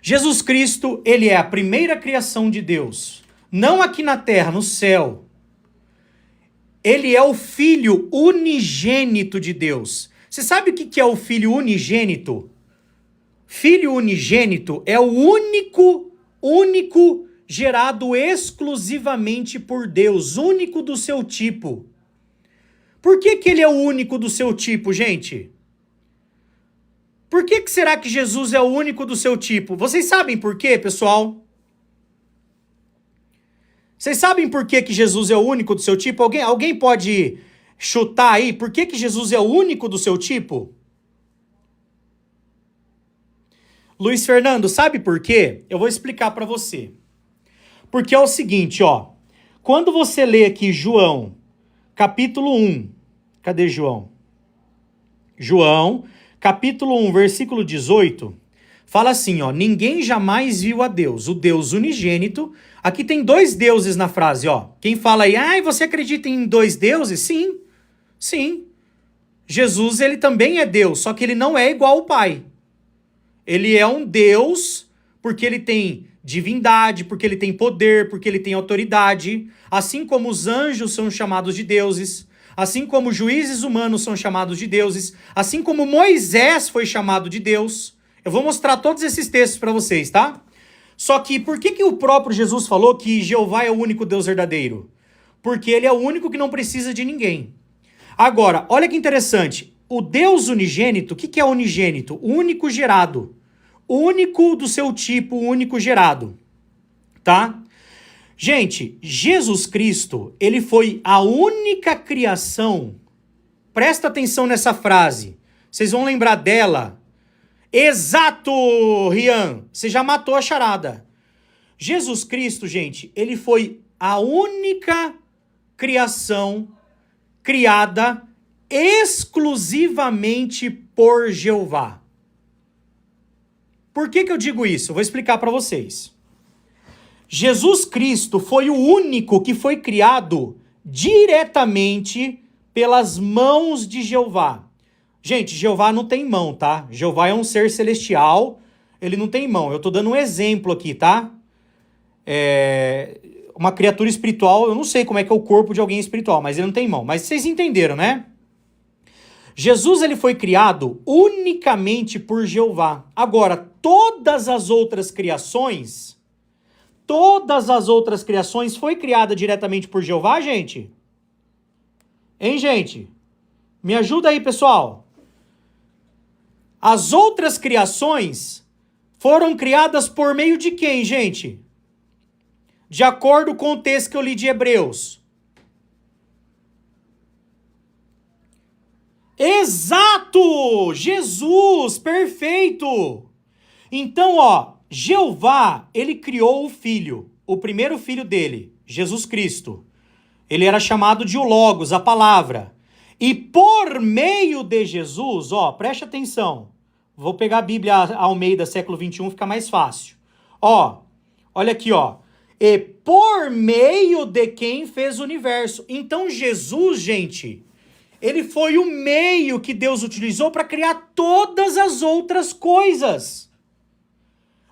Jesus Cristo, ele é a primeira criação de Deus. Não aqui na terra, no céu. Ele é o Filho unigênito de Deus. Você sabe o que é o Filho unigênito? Filho unigênito é o único gerado exclusivamente por Deus, único do seu tipo. Por que ele é o único do seu tipo, gente? Por que será que Jesus é o único do seu tipo? Vocês sabem por quê, pessoal? Vocês sabem por que Jesus é o único do seu tipo? Alguém pode chutar aí por que Jesus é o único do seu tipo? Luiz Fernando, sabe por quê? Eu vou explicar para você. Porque é o seguinte, ó. Quando você lê aqui João, capítulo 1. Cadê João? João, capítulo 1, versículo 18. Fala assim, ó. Ninguém jamais viu a Deus, o Deus unigênito. Aqui tem dois deuses na frase, ó. Quem fala aí, você acredita em dois deuses? Sim, sim. Jesus, ele também é Deus, só que ele não é igual ao Pai. Ele é um Deus porque ele tem divindade, porque ele tem poder, porque ele tem autoridade. Assim como os anjos são chamados de deuses, assim como juízes humanos são chamados de deuses, assim como Moisés foi chamado de Deus. Eu vou mostrar todos esses textos para vocês, tá? Só que por que o próprio Jesus falou que Jeová é o único Deus verdadeiro? Porque ele é o único que não precisa de ninguém. Agora, olha que interessante. O Deus unigênito, o que é unigênito? O único gerado. O único do seu tipo, o único gerado. Tá? Gente, Jesus Cristo, ele foi a única criação. Presta atenção nessa frase. Vocês vão lembrar dela. Exato, Rian. Você já matou a charada. Jesus Cristo, gente, ele foi a única criação criada exclusivamente por Jeová. Por que eu digo isso? Eu vou explicar para vocês. Jesus Cristo foi o único que foi criado diretamente pelas mãos de Jeová. Gente, Jeová não tem mão, tá? Jeová é um ser celestial, ele não tem mão. Eu tô dando um exemplo aqui, tá? Uma criatura espiritual, eu não sei como é que é o corpo de alguém espiritual, mas ele não tem mão. Mas vocês entenderam, né? Jesus, ele foi criado unicamente por Jeová. Agora, todas as outras criações foi criada diretamente por Jeová, gente? Hein, gente? Me ajuda aí, pessoal. As outras criações foram criadas por meio de quem, gente? De acordo com o texto que eu li de Hebreus. Exato! Jesus, perfeito! Então, ó, Jeová, ele criou o filho, o primeiro filho dele, Jesus Cristo. Ele era chamado de o Logos, a palavra. E por meio de Jesus, ó, preste atenção. Vou pegar a Bíblia Almeida, século 21, fica mais fácil. Ó, olha aqui, ó. E por meio de quem fez o universo. Então, Jesus, gente, ele foi o meio que Deus utilizou para criar todas as outras coisas.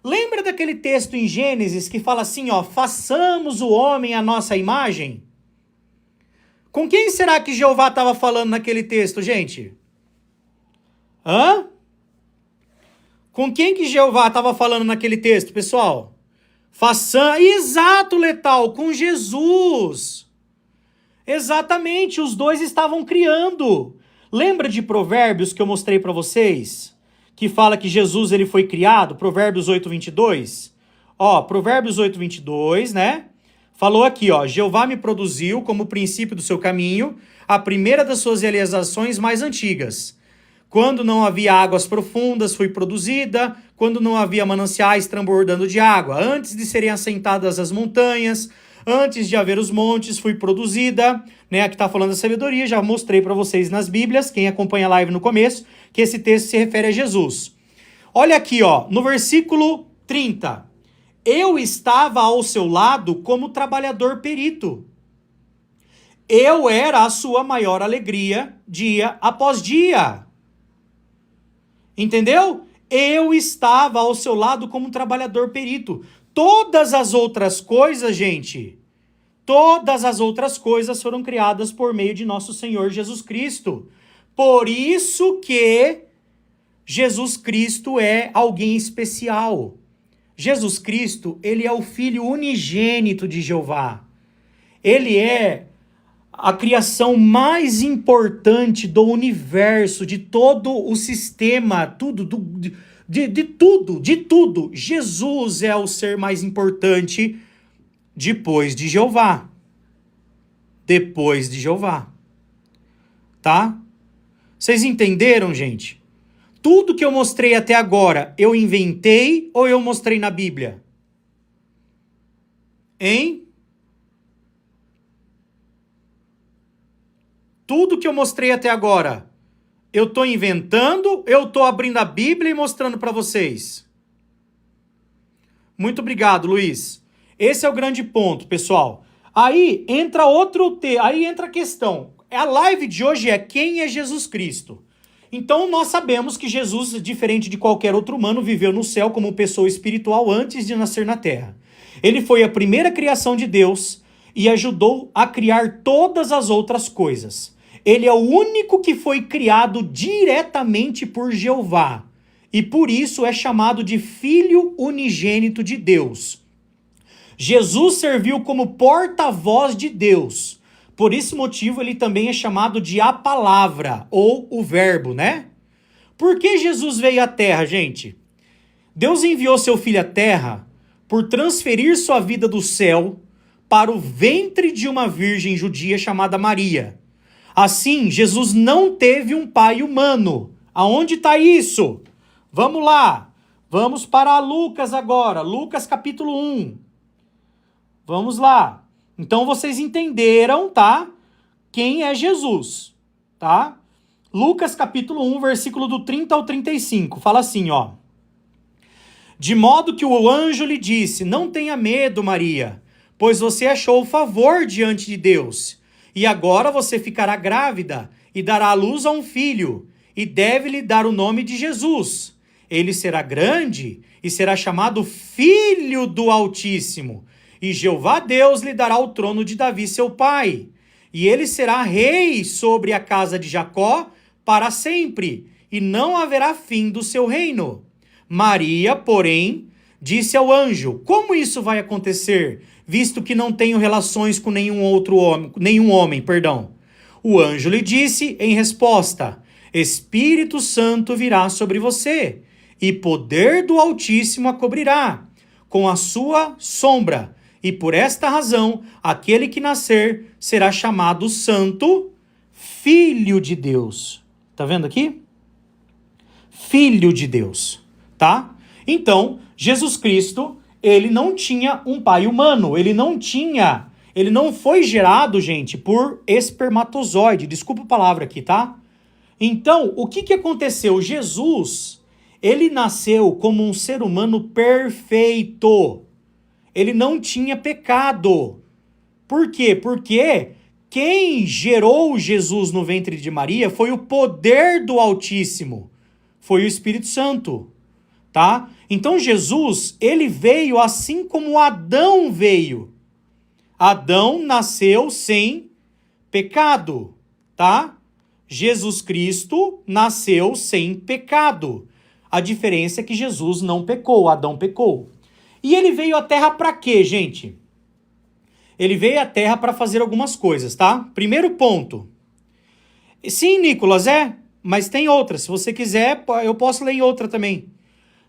Lembra daquele texto em Gênesis que fala assim, ó, façamos o homem à nossa imagem? Com quem será que Jeová estava falando naquele texto, gente? Hã? Com quem que Jeová estava falando naquele texto, pessoal? Exato, Letal, com Jesus. Exatamente, os dois estavam criando. Lembra de Provérbios que eu mostrei para vocês? Que fala que Jesus ele foi criado, Provérbios 8:22. Ó, Provérbios 8:22, né? Falou aqui, ó, Jeová me produziu como princípio do seu caminho, a primeira das suas realizações mais antigas. Quando não havia águas profundas, fui produzida. Quando não havia mananciais transbordando de água. Antes de serem assentadas as montanhas, antes de haver os montes, fui produzida. Né? Aqui está falando da sabedoria, já mostrei para vocês nas Bíblias, quem acompanha a live no começo, que esse texto se refere a Jesus. Olha aqui, ó, no versículo 30. Eu estava ao seu lado como trabalhador perito. Eu era a sua maior alegria dia após dia. Entendeu? Eu estava ao seu lado como trabalhador perito. Todas as outras coisas, gente, todas as outras coisas foram criadas por meio de nosso Senhor Jesus Cristo. Por isso que Jesus Cristo é alguém especial. Jesus Cristo, ele é o Filho unigênito de Jeová. Ele é a criação mais importante do universo, de todo o sistema, de tudo. Jesus é o ser mais importante depois de Jeová. Depois de Jeová. Tá? Vocês entenderam, gente? Tudo que eu mostrei até agora, eu inventei ou eu mostrei na Bíblia? Hein? Tudo que eu mostrei até agora, eu estou inventando, eu estou abrindo a Bíblia e mostrando para vocês? Muito obrigado, Luiz. Esse é o grande ponto, pessoal. Aí entra aí entra a questão. A live de hoje é quem é Jesus Cristo? Então nós sabemos que Jesus, diferente de qualquer outro humano, viveu no céu como pessoa espiritual antes de nascer na terra. Ele foi a primeira criação de Deus e ajudou a criar todas as outras coisas. Ele é o único que foi criado diretamente por Jeová. E por isso é chamado de Filho unigênito de Deus. Jesus serviu como porta-voz de Deus. Por esse motivo ele também é chamado de a palavra, ou o verbo, né? Por que Jesus veio à terra, gente? Deus enviou seu filho à terra por transferir sua vida do céu para o ventre de uma virgem judia chamada Maria. Assim, Jesus não teve um pai humano. Aonde está isso? Vamos lá. Vamos para Lucas agora. Lucas capítulo 1. Vamos lá. Então vocês entenderam, tá? Quem é Jesus, tá? Lucas capítulo 1, versículo do 30 ao 35. Fala assim, ó. De modo que o anjo lhe disse: não tenha medo, Maria, pois você achou favor diante de Deus. E agora você ficará grávida e dará à luz a um filho, e deve-lhe dar o nome de Jesus. Ele será grande e será chamado Filho do Altíssimo. E Jeová Deus lhe dará o trono de Davi, seu pai. E ele será rei sobre a casa de Jacó para sempre, e não haverá fim do seu reino. Maria, porém, disse ao anjo: como isso vai acontecer, visto que não tenho relações com nenhum homem. O anjo lhe disse em resposta: Espírito Santo virá sobre você, e poder do Altíssimo a cobrirá com a sua sombra. E por esta razão, aquele que nascer será chamado Santo, Filho de Deus. Tá vendo aqui? Filho de Deus, tá? Então, Jesus Cristo, ele não tinha um pai humano, ele não foi gerado, gente, por espermatozoide. Desculpa a palavra aqui, tá? Então, o que aconteceu? Jesus, ele nasceu como um ser humano perfeito. Ele não tinha pecado. Por quê? Porque quem gerou Jesus no ventre de Maria foi o poder do Altíssimo. Foi o Espírito Santo, tá? Então Jesus, ele veio assim como Adão veio. Adão nasceu sem pecado, tá? Jesus Cristo nasceu sem pecado. A diferença é que Jesus não pecou, Adão pecou. E ele veio à Terra para quê, gente? Ele veio à Terra para fazer algumas coisas, tá? Primeiro ponto. Sim, Nicolas, mas tem outra. Se você quiser, eu posso ler em outra também.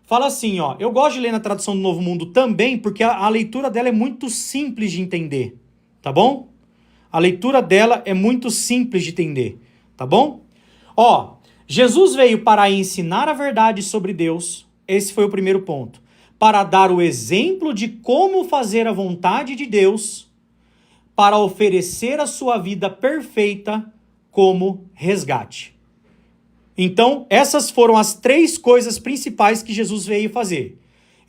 Fala assim, ó. Eu gosto de ler na tradução do Novo Mundo também, porque a leitura dela é muito simples de entender, tá bom? A leitura dela é muito simples de entender, tá bom? Ó, Jesus veio para ensinar a verdade sobre Deus, esse foi o primeiro ponto, para dar o exemplo de como fazer a vontade de Deus, para oferecer a sua vida perfeita como resgate. Então, essas foram as 3 coisas principais que Jesus veio fazer.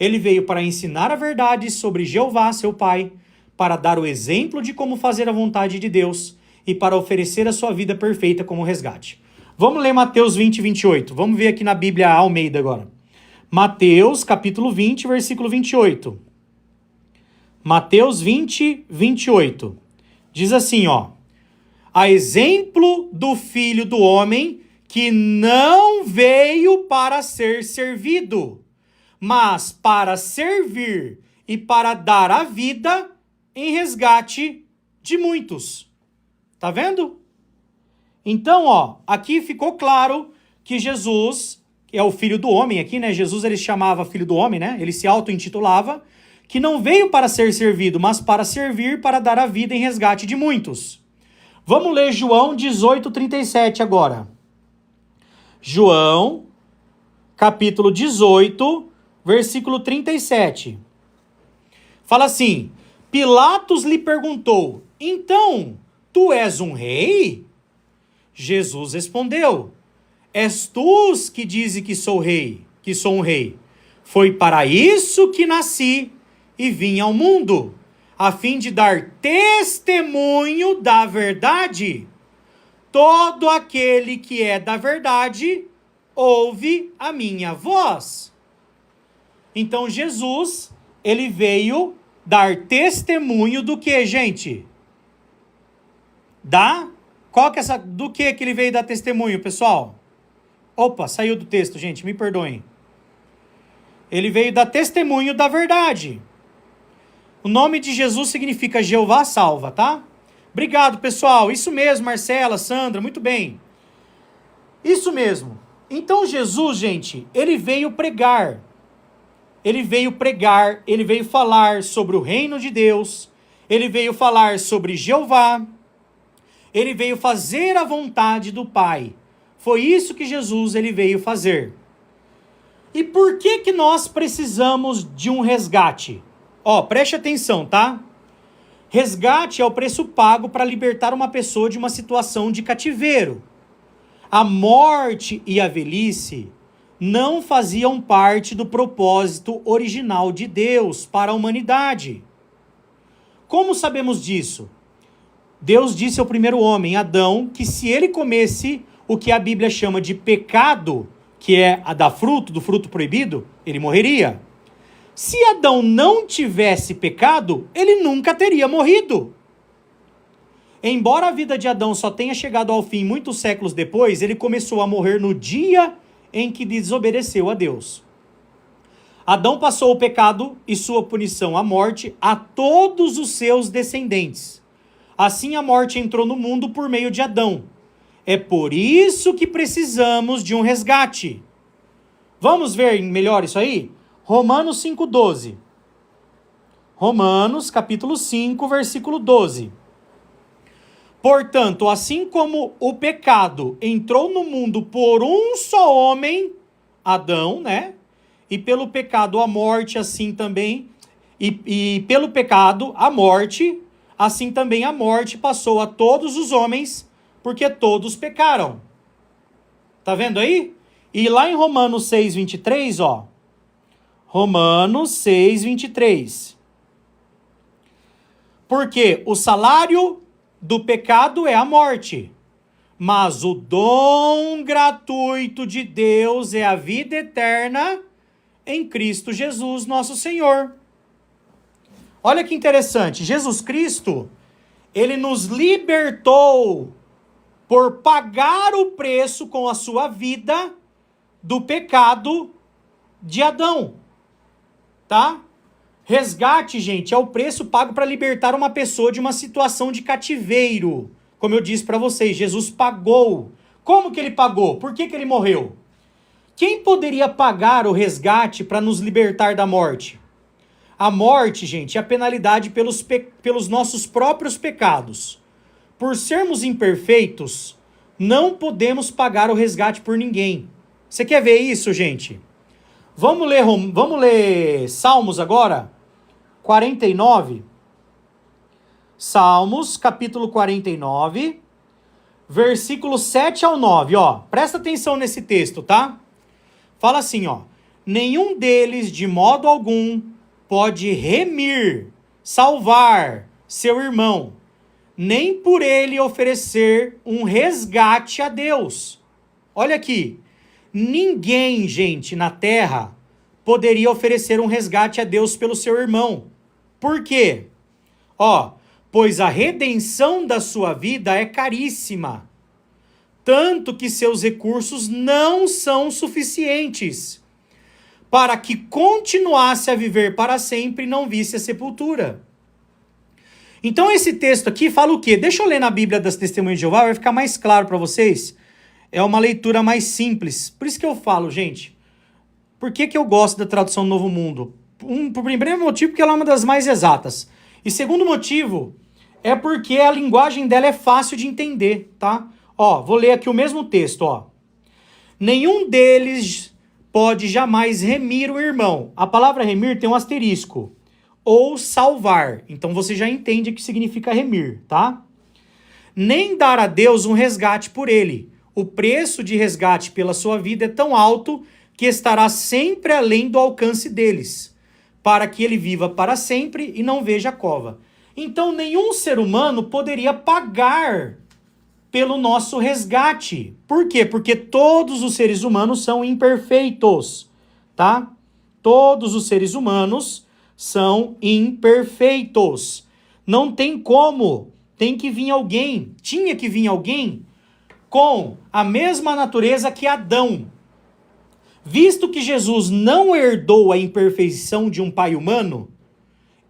Ele veio para ensinar a verdade sobre Jeová, seu Pai, para dar o exemplo de como fazer a vontade de Deus e para oferecer a sua vida perfeita como resgate. Vamos ler Mateus 20, 28. Vamos ver aqui na Bíblia Almeida agora. Mateus, capítulo 20, versículo 28. Mateus 20, 28. Diz assim, ó. A exemplo do Filho do Homem, que não veio para ser servido, mas para servir e para dar a vida em resgate de muitos. Tá vendo? Então, ó, aqui ficou claro que Jesus, que é o Filho do Homem aqui, né? Jesus ele se chamava Filho do Homem, né? Ele se auto-intitulava, que não veio para ser servido, mas para servir, para dar a vida em resgate de muitos. Vamos ler João 18:37 agora. João, capítulo 18, versículo 37. Fala assim: Pilatos lhe perguntou, então, tu és um rei? Jesus respondeu, és tu que dizes que sou rei, que sou um rei. Foi para isso que nasci e vim ao mundo, a fim de dar testemunho da verdade. Todo aquele que é da verdade ouve a minha voz. Então Jesus, ele veio dar testemunho do que, gente? Do que ele veio dar testemunho, pessoal? Opa, saiu do texto, gente, me perdoem. Ele veio dar testemunho da verdade. O nome de Jesus significa Jeová salva, tá? Obrigado, pessoal. Isso mesmo, Marcela, Sandra, muito bem. Isso mesmo. Então Jesus, gente, ele veio pregar. Ele veio falar sobre o reino de Deus. Ele veio falar sobre Jeová. Ele veio fazer a vontade do Pai. Foi isso que Jesus ele veio fazer. E por que nós precisamos de um resgate? Ó, preste atenção, tá? Resgate é o preço pago para libertar uma pessoa de uma situação de cativeiro. A morte e a velhice não faziam parte do propósito original de Deus para a humanidade. Como sabemos disso? Deus disse ao primeiro homem, Adão, que se ele comesse o que a Bíblia chama de pecado, que é a do fruto proibido, ele morreria. Se Adão não tivesse pecado, ele nunca teria morrido. Embora a vida de Adão só tenha chegado ao fim muitos séculos depois, ele começou a morrer no dia em que desobedeceu a Deus. Adão passou o pecado e sua punição, a morte, a todos os seus descendentes. Assim a morte entrou no mundo por meio de Adão. É por isso que precisamos de um resgate. Vamos ver melhor isso aí? Romanos 5,12. Romanos, capítulo 5, versículo 12. Portanto, assim como o pecado entrou no mundo por um só homem, Adão, né? E pelo pecado a morte, assim também, e pelo pecado a morte, assim também a morte passou a todos os homens, porque todos pecaram. Tá vendo aí? E lá em Romanos 6:23, ó. Romanos 6:23. Porque o salário do pecado é a morte, mas o dom gratuito de Deus é a vida eterna em Cristo Jesus, nosso Senhor. Olha que interessante, Jesus Cristo, ele nos libertou por pagar o preço com a sua vida do pecado de Adão. Tá? Resgate, gente, é o preço pago para libertar uma pessoa de uma situação de cativeiro. Como eu disse para vocês, Jesus pagou. Como que ele pagou? Por que ele morreu? Quem poderia pagar o resgate para nos libertar da morte? A morte, gente, é a penalidade pelos nossos próprios pecados. Por sermos imperfeitos, Não podemos pagar o resgate por ninguém. Você quer ver isso, gente? Vamos ler Salmos agora? 49. Salmos, capítulo 49, versículo 7 ao 9, ó. Presta atenção nesse texto, tá? Fala assim, ó. Nenhum deles, de modo algum, pode remir, salvar seu irmão, nem por ele oferecer um resgate a Deus. Olha aqui. Ninguém, gente, na terra poderia oferecer um resgate a Deus pelo seu irmão. Por quê? Ó, pois a redenção da sua vida é caríssima, tanto que seus recursos não são suficientes para que continuasse a viver para sempre e não visse a sepultura. Então esse texto aqui fala o quê? Deixa eu ler na Bíblia das Testemunhas de Jeová, vai ficar mais claro para vocês. É uma leitura mais simples. Por isso que eu falo, gente, por que eu gosto da tradução do Novo Mundo? Por primeiro motivo, porque ela é uma das mais exatas. E segundo motivo, é porque a linguagem dela é fácil de entender, tá? Ó, vou ler aqui o mesmo texto, ó. Nenhum deles pode jamais remir o irmão. A palavra remir tem um asterisco. Ou salvar. Então você já entende o que significa remir, tá? Nem dar a Deus um resgate por ele. O preço de resgate pela sua vida é tão alto que estará sempre além do alcance deles, para que ele viva para sempre e não veja a cova. Então nenhum ser humano poderia pagar pelo nosso resgate. Por quê? Porque todos os seres humanos são imperfeitos, tá? Todos os seres humanos são imperfeitos. Não tem como. Tem que vir alguém. Tinha que vir alguém com a mesma natureza que Adão. Visto que Jesus não herdou a imperfeição de um pai humano,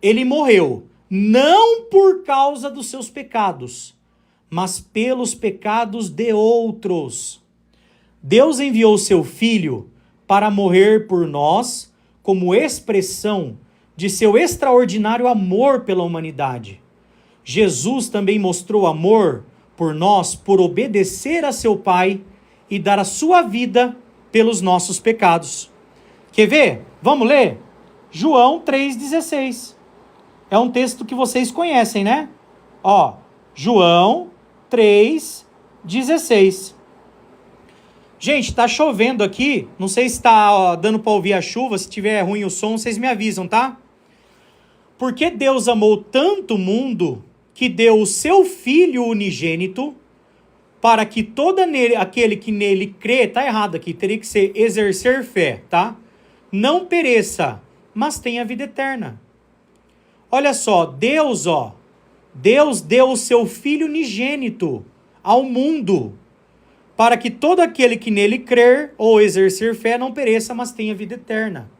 ele morreu não por causa dos seus pecados, mas pelos pecados de outros. Deus enviou seu Filho para morrer por nós como expressão de seu extraordinário amor pela humanidade. Jesus também mostrou amor por nós por obedecer a seu Pai e dar a sua vida pelos nossos pecados. Quer ver? Vamos ler? João 3,16. É um texto que vocês conhecem, né? Ó, João 3,16. Gente, tá chovendo aqui. Não sei se tá dando para ouvir a chuva. Se tiver ruim o som, vocês me avisam, tá? Porque Deus amou tanto o mundo que deu o seu Filho unigênito para que aquele que nele crê, tá errado aqui, teria que ser exercer fé, tá? Não pereça, mas tenha vida eterna. Olha só, Deus deu o seu Filho unigênito ao mundo, para que todo aquele que nele crer ou exercer fé não pereça, mas tenha vida eterna.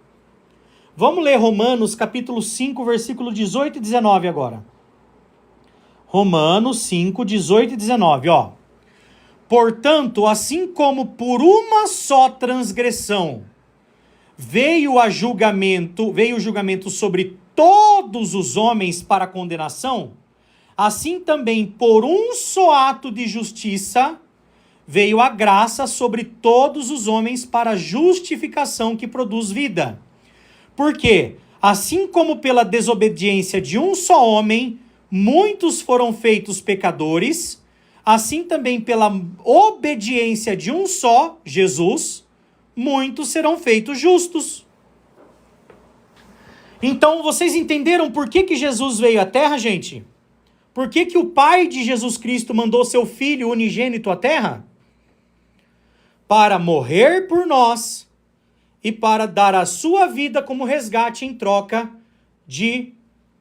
Vamos ler Romanos capítulo 5, versículo 18 e 19 agora. Romanos 5, 18 e 19, ó. Portanto, assim como por uma só transgressão veio o julgamento sobre todos os homens para condenação, assim também por um só ato de justiça veio a graça sobre todos os homens para justificação que produz vida. Porque, assim como pela desobediência de um só homem, muitos foram feitos pecadores, assim também pela obediência de um só, Jesus, muitos serão feitos justos. Então, vocês entenderam por que Jesus veio à Terra, gente? Por que o Pai de Jesus Cristo mandou seu Filho unigênito à Terra? Para morrer por nós e para dar a sua vida como resgate em troca de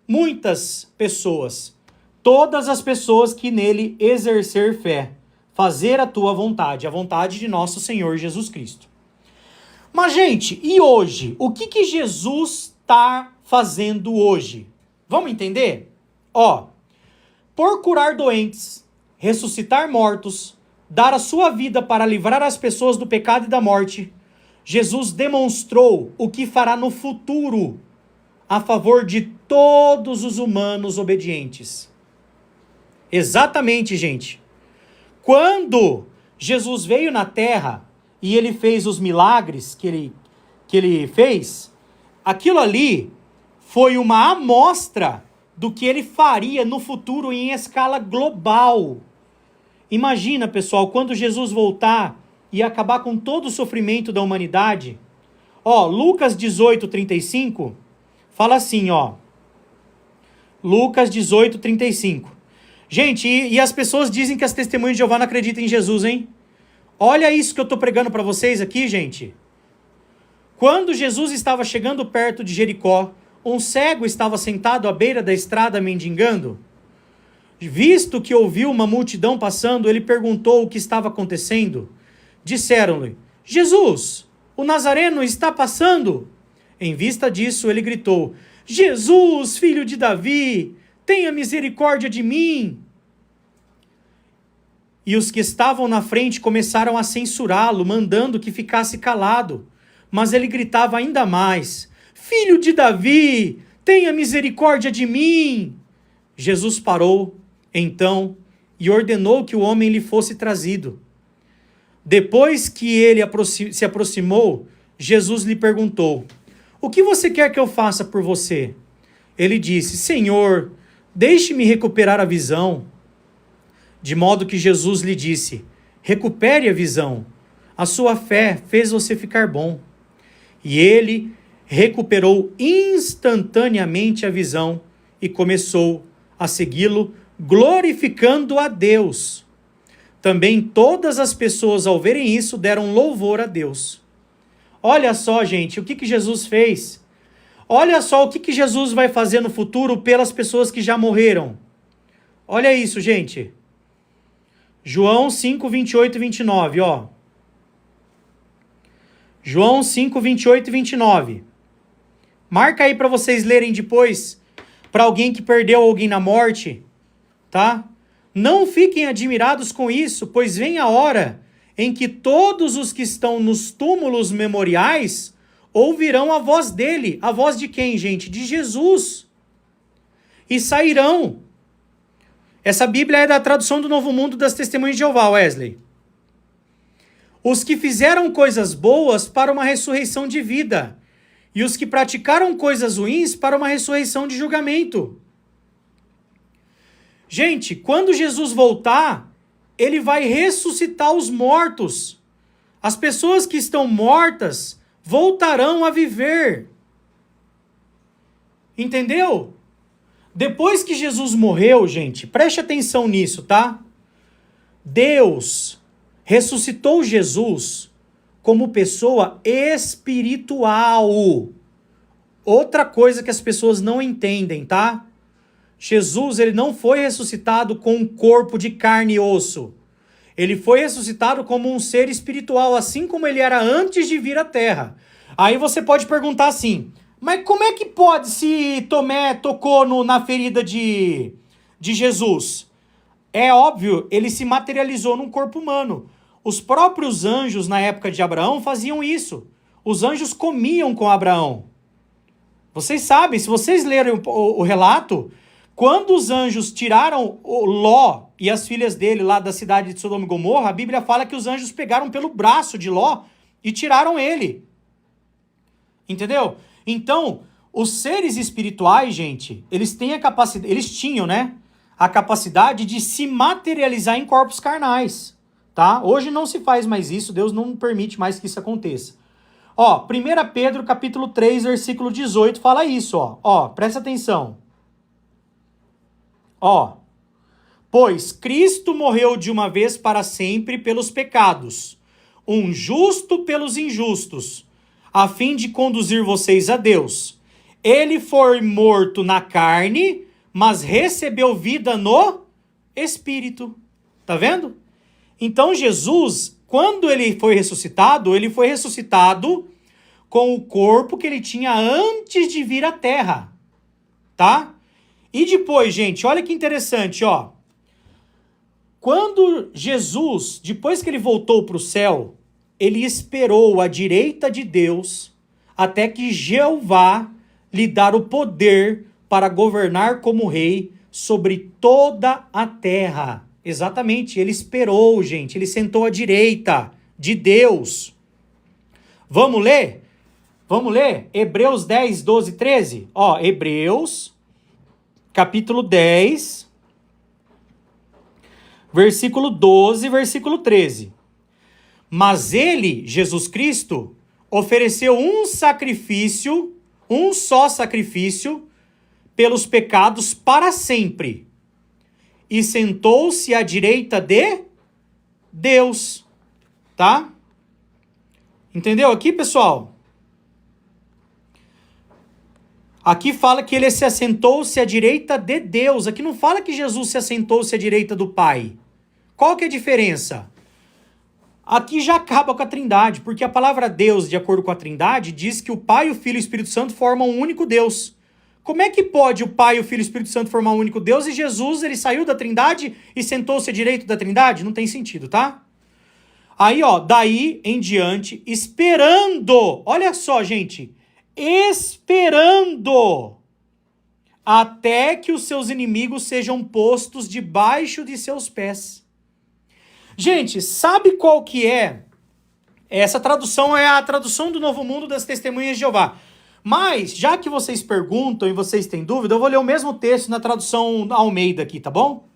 muitas pessoas. Todas as pessoas que nele exercer fé. Fazer a tua vontade, a vontade de nosso Senhor Jesus Cristo. Mas, gente, e hoje? O que Jesus está fazendo hoje? Vamos entender? Ó, por curar doentes, ressuscitar mortos, dar a sua vida para livrar as pessoas do pecado e da morte, Jesus demonstrou o que fará no futuro a favor de todos os humanos obedientes. Exatamente, gente. Quando Jesus veio na terra e ele fez os milagres que ele fez, aquilo ali foi uma amostra do que ele faria no futuro em escala global. Imagina, pessoal, quando Jesus voltar e acabar com todo o sofrimento da humanidade. Ó, Lucas 18:35 fala assim, ó. Lucas 18:35. Gente, e as pessoas dizem que as testemunhas de Jeová não acreditam em Jesus, hein? Olha isso que eu estou pregando para vocês aqui, gente. Quando Jesus estava chegando perto de Jericó, um cego estava sentado à beira da estrada mendigando. Visto que ouviu uma multidão passando, ele perguntou o que estava acontecendo. Disseram-lhe: Jesus, o Nazareno está passando. Em vista disso, ele gritou: Jesus, filho de Davi, tenha misericórdia de mim. E os que estavam na frente começaram a censurá-lo, mandando que ficasse calado. Mas ele gritava ainda mais: Filho de Davi, tenha misericórdia de mim. Jesus parou, então, e ordenou que o homem lhe fosse trazido. Depois que ele se aproximou, Jesus lhe perguntou: O que você quer que eu faça por você? Ele disse: Senhor, deixe-me recuperar a visão. De modo que Jesus lhe disse: Recupere a visão. A sua fé fez você ficar bom. E ele recuperou instantaneamente a visão e começou a segui-lo, glorificando a Deus. Também todas as pessoas, ao verem isso, deram louvor a Deus. Olha só, gente, o que Jesus fez. Olha só o que Jesus vai fazer no futuro pelas pessoas que já morreram. Olha isso, gente. João 5, 28 e 29, ó. João 5, 28 e 29. Marca aí para vocês lerem depois, para alguém que perdeu alguém na morte, tá? Não fiquem admirados com isso, pois vem a hora em que todos os que estão nos túmulos memoriais ouvirão a voz dele. A voz de quem, gente? De Jesus. E sairão. Essa Bíblia é da tradução do Novo Mundo das Testemunhas de Jeová, Wesley. Os que fizeram coisas boas para uma ressurreição de vida, e os que praticaram coisas ruins para uma ressurreição de julgamento. Gente, quando Jesus voltar, ele vai ressuscitar os mortos. As pessoas que estão mortas voltarão a viver. Entendeu? Depois que Jesus morreu, gente, preste atenção nisso, tá? Deus ressuscitou Jesus como pessoa espiritual. Outra coisa que as pessoas não entendem, tá? Jesus, ele não foi ressuscitado com um corpo de carne e osso. Ele foi ressuscitado como um ser espiritual, assim como ele era antes de vir à terra. Aí você pode perguntar assim, mas como é que pode se Tomé tocou na ferida de Jesus? É óbvio, ele se materializou num corpo humano. Os próprios anjos na época de Abraão faziam isso. Os anjos comiam com Abraão. Vocês sabem, se vocês lerem o relato, quando os anjos tiraram o Ló e as filhas dele lá da cidade de Sodoma e Gomorra, a Bíblia fala que os anjos pegaram pelo braço de Ló e tiraram ele. Entendeu? Então, os seres espirituais, gente, eles têm a capacidade, eles tinham, né? A capacidade de se materializar em corpos carnais, tá? Hoje não se faz mais isso, Deus não permite mais que isso aconteça. Ó, 1 Pedro capítulo 3, versículo 18, fala isso, ó. Ó, presta atenção. Ó, pois Cristo morreu de uma vez para sempre pelos pecados, um justo pelos injustos, a fim de conduzir vocês a Deus. Ele foi morto na carne, mas recebeu vida no Espírito. Tá vendo? Então Jesus, quando ele foi ressuscitado com o corpo que ele tinha antes de vir à terra. Tá? E depois, gente, olha que interessante, ó. Quando Jesus, depois que ele voltou para o céu, ele esperou à direita de Deus até que Jeová lhe dar o poder para governar como rei sobre toda a terra. Exatamente, ele esperou, gente. Ele sentou à direita de Deus. Vamos ler? Vamos ler? Hebreus 10, 12, 13. Ó, Hebreus, capítulo 10, versículo 12, versículo 13. Mas ele, Jesus Cristo, ofereceu um só sacrifício, pelos pecados para sempre, e sentou-se à direita de Deus. Tá? Entendeu aqui, pessoal? Aqui fala que ele se assentou-se à direita de Deus. Aqui não fala que Jesus se assentou-se à direita do Pai. Qual que é a diferença? Aqui já acaba com a Trindade, porque a palavra Deus, de acordo com a Trindade, diz que o Pai, o Filho e o Espírito Santo formam um único Deus. Como é que pode o Pai, o Filho e o Espírito Santo formar um único Deus e Jesus, ele saiu da Trindade e sentou-se à direita da Trindade? Não tem sentido, tá? Aí, ó, daí em diante, esperando, olha só, gente, esperando até que os seus inimigos sejam postos debaixo de seus pés. Gente, sabe qual que é? Essa tradução é a tradução do Novo Mundo das Testemunhas de Jeová. Mas, já que vocês perguntam e vocês têm dúvida, eu vou ler o mesmo texto na tradução Almeida aqui, tá bom?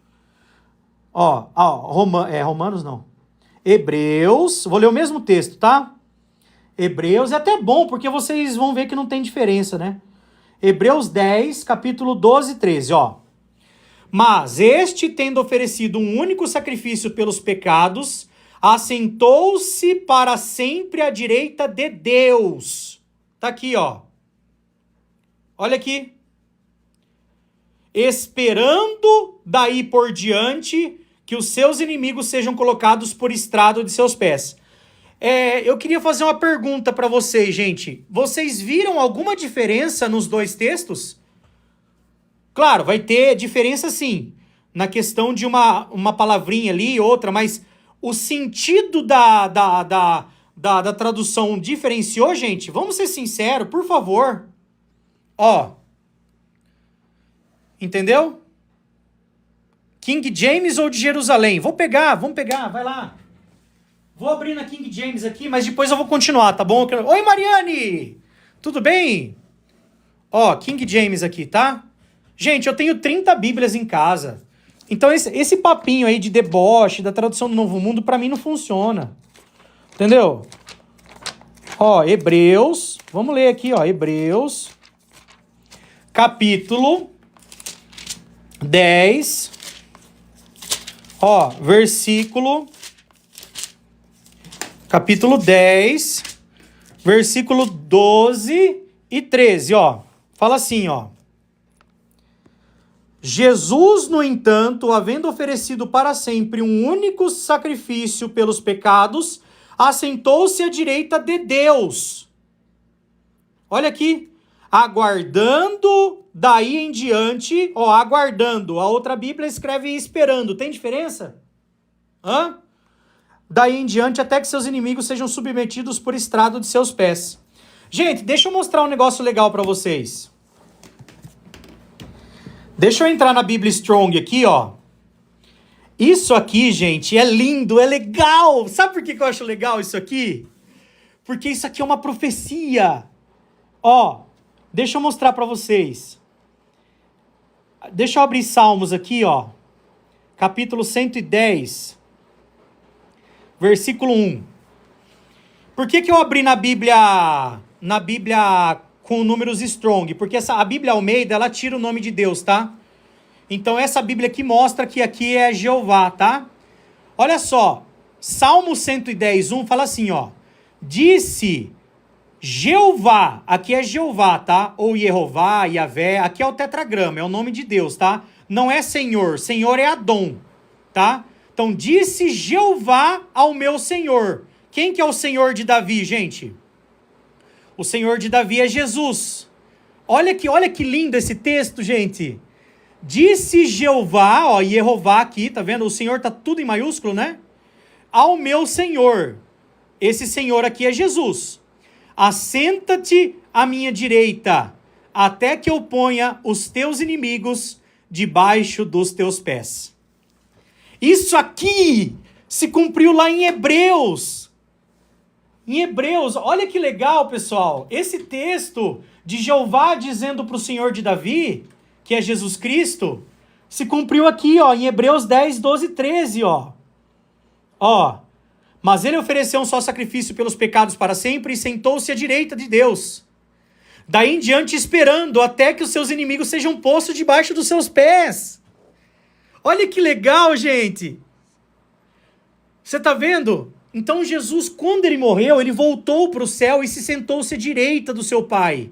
Romanos não. Hebreus, vou ler o mesmo texto, tá? Hebreus é até bom, porque vocês vão ver que não tem diferença, né? Hebreus 10, capítulo 12 e 13, ó. Mas este, tendo oferecido um único sacrifício pelos pecados, assentou-se para sempre à direita de Deus. Tá aqui, ó. Olha aqui. Esperando daí por diante que os seus inimigos sejam colocados por estrado de seus pés. Eu queria fazer uma pergunta para vocês, gente. Vocês viram alguma diferença nos dois textos? Claro, vai ter diferença sim, na questão de uma palavrinha ali e outra, mas o sentido da tradução diferenciou, gente? Vamos ser sinceros, por favor. Ó, entendeu? King James ou de Jerusalém? Vamos pegar, vai lá. Vou abrir na King James aqui, mas depois eu vou continuar, tá bom? Oi, Mariane! Tudo bem? Ó, King James aqui, tá? Gente, eu tenho 30 Bíblias em casa. Então esse papinho aí de deboche, da tradução do Novo Mundo, pra mim não funciona. Entendeu? Ó, Hebreus, vamos ler aqui, ó, Hebreus, capítulo 10, ó, capítulo 10, versículo 12 e 13, ó. Fala assim, ó. Jesus, no entanto, havendo oferecido para sempre um único sacrifício pelos pecados, assentou-se à direita de Deus. Olha aqui. Aguardando daí em diante, ó, aguardando. A outra Bíblia escreve esperando. Tem diferença? Hã? Daí em diante até que seus inimigos sejam submetidos por estrado de seus pés. Gente, deixa eu mostrar um negócio legal para vocês. Deixa eu entrar na Bíblia Strong aqui, ó. Isso aqui, gente, é lindo, é legal. Sabe por que eu acho legal isso aqui? Porque isso aqui é uma profecia. Ó, deixa eu mostrar para vocês. Deixa eu abrir Salmos aqui, ó. Capítulo 110, versículo 1. Por que eu abri na Bíblia com números Strong? Porque a Bíblia Almeida, ela tira o nome de Deus, tá? Então essa Bíblia aqui mostra que aqui é Jeová, tá? Olha só, Salmo 110, 1 fala assim, ó. Disse Jeová, aqui é Jeová, tá? Ou Yehová, Yavé, aqui é o tetragrama, é o nome de Deus, tá? Não é Senhor, Senhor é Adom, tá? Então disse Jeová ao meu Senhor. Quem que é o Senhor de Davi, gente? O Senhor de Davi é Jesus. Olha que lindo esse texto, gente. Disse Jeová, ó, Yehová aqui, tá vendo? O Senhor tá tudo em maiúsculo, né? Ao meu Senhor. Esse Senhor aqui é Jesus. Assenta-te à minha direita, até que eu ponha os teus inimigos debaixo dos teus pés. Isso aqui se cumpriu lá em Hebreus. Em Hebreus, olha que legal, pessoal. Esse texto de Jeová dizendo para o Senhor de Davi, que é Jesus Cristo, se cumpriu aqui, ó, em Hebreus 10, 12 e 13, ó. Ó, mas ele ofereceu um só sacrifício pelos pecados para sempre e sentou-se à direita de Deus. Daí em diante esperando até que os seus inimigos sejam postos debaixo dos seus pés. Olha que legal, gente. Você tá vendo? Então Jesus, quando ele morreu, ele voltou para o céu e se sentou-se à direita do seu Pai.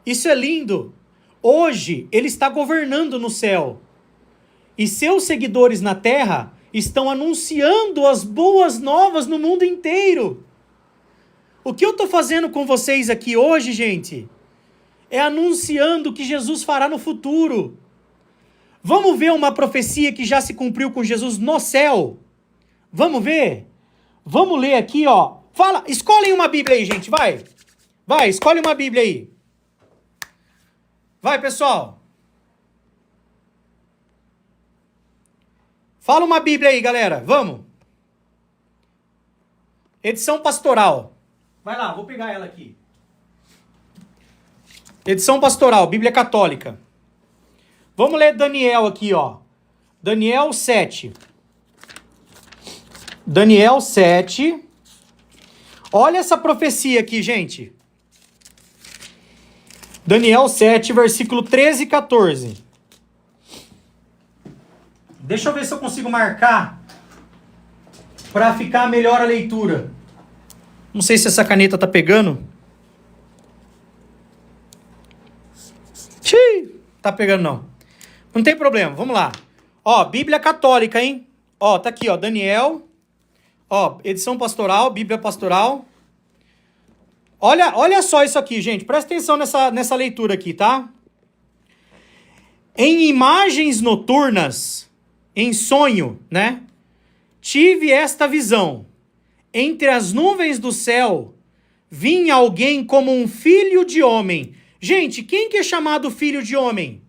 Isso é lindo. Hoje, ele está governando no céu. E seus seguidores na terra estão anunciando as boas novas no mundo inteiro. O que eu estou fazendo com vocês aqui hoje, gente, é anunciando o que Jesus fará no futuro. Vamos ver uma profecia que já se cumpriu com Jesus no céu? Vamos ver? Vamos ler aqui, ó. Fala, escolhem uma Bíblia aí, gente, vai. Vai, escolhe uma Bíblia aí. Vai, pessoal. Fala uma Bíblia aí, galera. Vamos. Edição pastoral. Vai lá, vou pegar ela aqui. Edição pastoral, Bíblia católica. Vamos ler Daniel aqui, ó. Daniel 7. Daniel 7. Olha essa profecia aqui, gente. Daniel 7, versículo 13 e 14. Deixa eu ver se eu consigo marcar para ficar melhor a leitura. Não sei se essa caneta tá pegando. Tá pegando não. Não tem problema, vamos lá. Ó, Bíblia católica, hein? Ó, tá aqui, ó, Daniel. Ó, edição pastoral, Bíblia pastoral. Olha só isso aqui, gente. Presta atenção nessa leitura aqui, tá? Em imagens noturnas, em sonho, né? Tive esta visão. Entre as nuvens do céu, vinha alguém como um filho de homem. Gente, quem que é chamado filho de homem?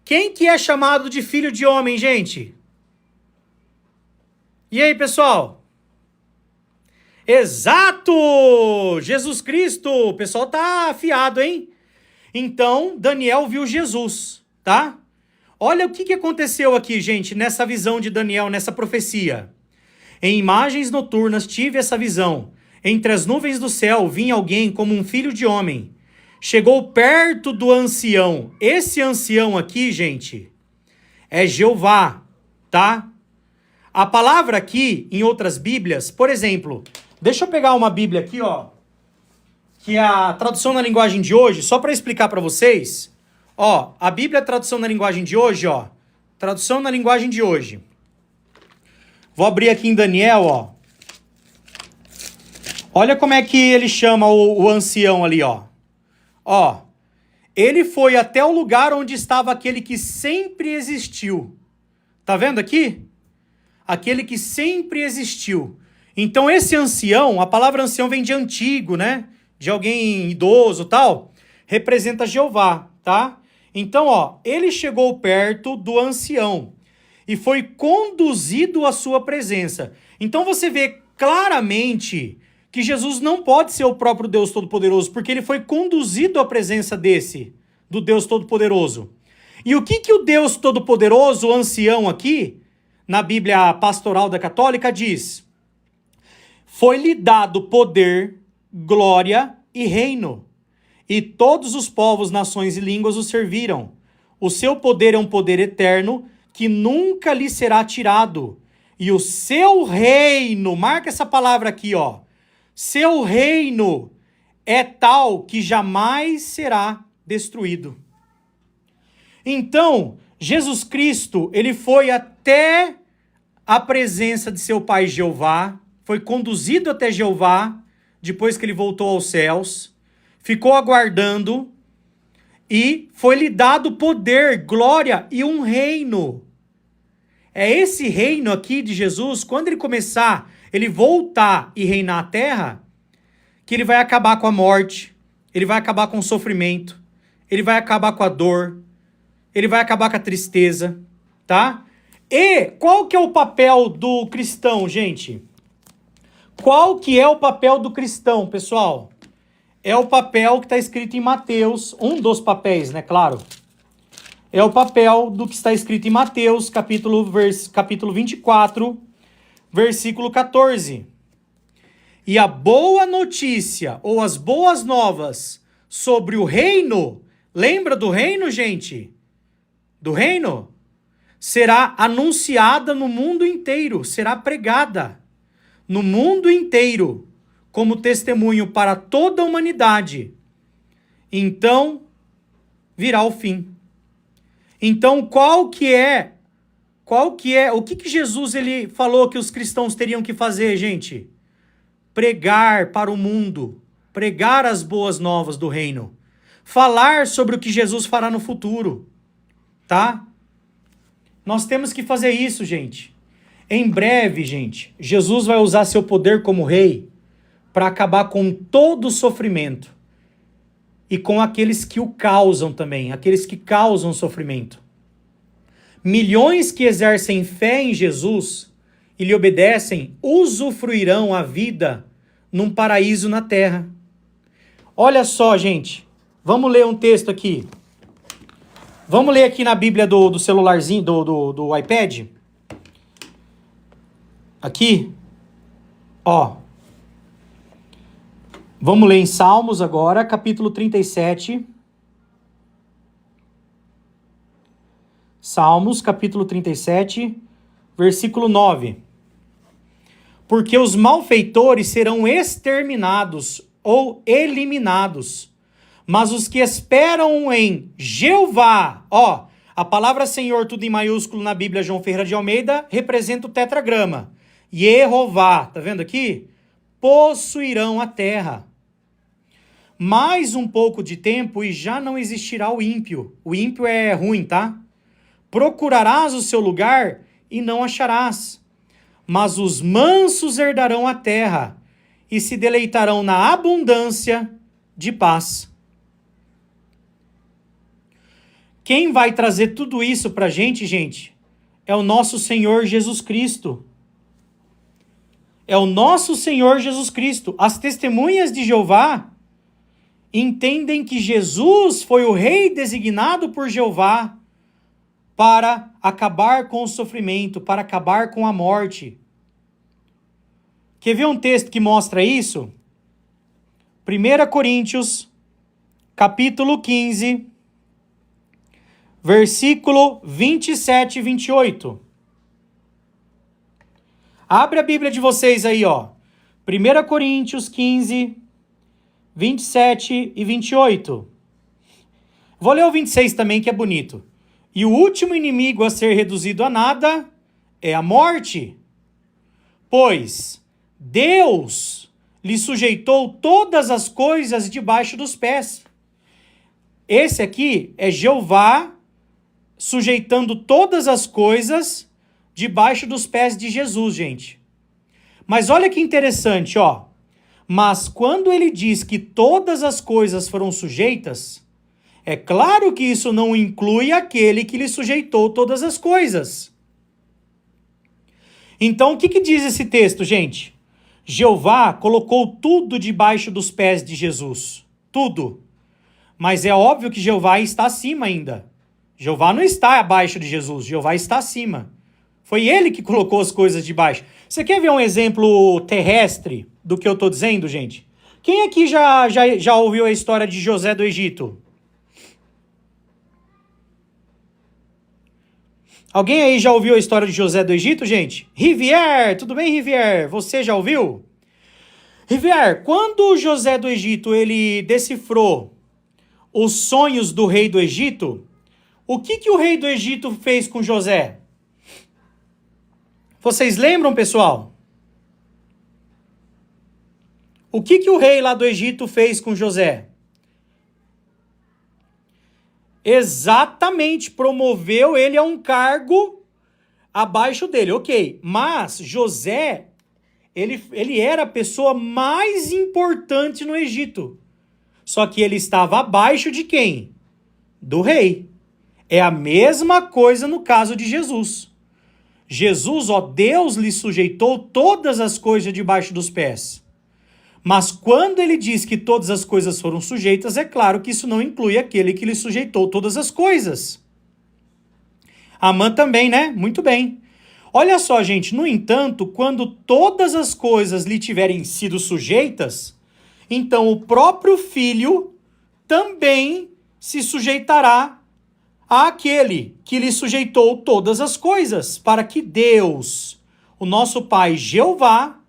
Quem que é chamado de filho de homem, gente? E aí, pessoal? Exato! Jesus Cristo! O pessoal tá afiado, hein? Então, Daniel viu Jesus, tá? Olha o que aconteceu aqui, gente, nessa visão de Daniel, nessa profecia. Em imagens noturnas tive essa visão. Entre as nuvens do céu vinha alguém como um filho de homem. Chegou perto do ancião. Esse ancião aqui, gente, é Jeová, tá? A palavra aqui, em outras Bíblias, por exemplo, deixa eu pegar uma Bíblia aqui, ó, que é a tradução na linguagem de hoje, só para explicar para vocês. Ó, a Bíblia é a tradução na linguagem de hoje, ó. Tradução na linguagem de hoje. Vou abrir aqui em Daniel, ó. Olha como é que ele chama o ancião ali, ó. Ó, ele foi até o lugar onde estava aquele que sempre existiu. Tá vendo aqui? Aquele que sempre existiu. Então esse ancião, a palavra ancião vem de antigo, né? De alguém idoso, tal. Representa Jeová, tá? Então, ó, ele chegou perto do ancião e foi conduzido à sua presença. Então você vê claramente que Jesus não pode ser o próprio Deus Todo-Poderoso, porque ele foi conduzido à presença do Deus Todo-Poderoso. E o que o Deus Todo-Poderoso, o ancião aqui, na Bíblia Pastoral da Católica, diz? Foi-lhe dado poder, glória e reino, e todos os povos, nações e línguas o serviram. O seu poder é um poder eterno, que nunca lhe será tirado. E o seu reino, marca essa palavra aqui, ó. Seu reino é tal que jamais será destruído. Então, Jesus Cristo, ele foi até a presença de seu Pai Jeová, foi conduzido até Jeová, depois que ele voltou aos céus, ficou aguardando e foi-lhe dado poder, glória e um reino. É esse reino aqui de Jesus, quando ele começar, ele voltar e reinar a terra, que ele vai acabar com a morte, ele vai acabar com o sofrimento, ele vai acabar com a dor, ele vai acabar com a tristeza, tá? E qual que é o papel do cristão, gente? Qual que é o papel do cristão, pessoal? É o papel que está escrito em Mateus, um dos papéis, né, claro. É o papel do que está escrito em Mateus, capítulo 24, versículo 14. E a boa notícia, ou as boas novas sobre o reino, lembra do reino, gente? Do reino? Será anunciada no mundo inteiro, será pregada no mundo inteiro, como testemunho para toda a humanidade. Então, virá o fim. Então, o que Jesus ele falou que os cristãos teriam que fazer, gente? Pregar para o mundo, pregar as boas novas do reino, falar sobre o que Jesus fará no futuro, tá? Nós temos que fazer isso, gente. Em breve, gente, Jesus vai usar seu poder como rei para acabar com todo o sofrimento e com aqueles que o causam também, aqueles que causam sofrimento. Milhões que exercem fé em Jesus e lhe obedecem usufruirão a vida num paraíso na terra. Olha só, gente, vamos ler um texto aqui. Vamos ler aqui na Bíblia do celularzinho, do iPad. Aqui, ó. Vamos ler em Salmos agora, capítulo 37. Salmos, capítulo 37, versículo 9. Porque os malfeitores serão exterminados ou eliminados, mas os que esperam em Jeová, ó, a palavra Senhor, tudo em maiúsculo na Bíblia João Ferreira de Almeida, representa o tetragrama. Jeová, tá vendo aqui? Possuirão a terra. Mais um pouco de tempo e já não existirá o ímpio. O ímpio é ruim, tá? Procurarás o seu lugar e não acharás. Mas os mansos herdarão a terra e se deleitarão na abundância de paz. Quem vai trazer tudo isso pra gente, gente? É o nosso Senhor Jesus Cristo. É o nosso Senhor Jesus Cristo. As testemunhas de Jeová entendem que Jesus foi o rei designado por Jeová para acabar com o sofrimento, para acabar com a morte. Quer ver um texto que mostra isso? 1 Coríntios, capítulo 15, versículo 27 e 28. Abre a Bíblia de vocês aí, ó. 1 Coríntios 15, 27 e 28. Vou ler o 26 também, que é bonito. E o último inimigo a ser reduzido a nada é a morte. Pois Deus lhe sujeitou todas as coisas debaixo dos pés. Esse aqui é Jeová sujeitando todas as coisas debaixo dos pés de Jesus, gente. Mas olha que interessante, ó. Mas quando ele diz que todas as coisas foram sujeitas, é claro que isso não inclui aquele que lhe sujeitou todas as coisas. Então, o que diz esse texto, gente? Jeová colocou tudo debaixo dos pés de Jesus. Tudo. Mas é óbvio que Jeová está acima ainda. Jeová não está abaixo de Jesus, Jeová está acima. Foi ele que colocou as coisas debaixo. Você quer ver um exemplo terrestre do que eu estou dizendo, gente? Quem aqui já ouviu a história de José do Egito? Alguém aí já ouviu a história de José do Egito, gente? Rivière, tudo bem, Rivière? Você já ouviu? Rivière, quando José do Egito ele decifrou os sonhos do rei do Egito, o que o rei do Egito fez com José? Vocês lembram, pessoal? O que o rei lá do Egito fez com José? Exatamente, promoveu ele a um cargo abaixo dele, ok. Mas José, ele era a pessoa mais importante no Egito. Só que ele estava abaixo de quem? Do rei. É a mesma coisa no caso de Jesus. Jesus, ó, Deus lhe sujeitou todas as coisas debaixo dos pés. Mas quando ele diz que todas as coisas foram sujeitas, é claro que isso não inclui aquele que lhe sujeitou todas as coisas. Amã também, né? Muito bem. Olha só, gente, no entanto, quando todas as coisas lhe tiverem sido sujeitas, então o próprio Filho também se sujeitará àquele que lhe sujeitou todas as coisas, para que Deus, o nosso Pai Jeová,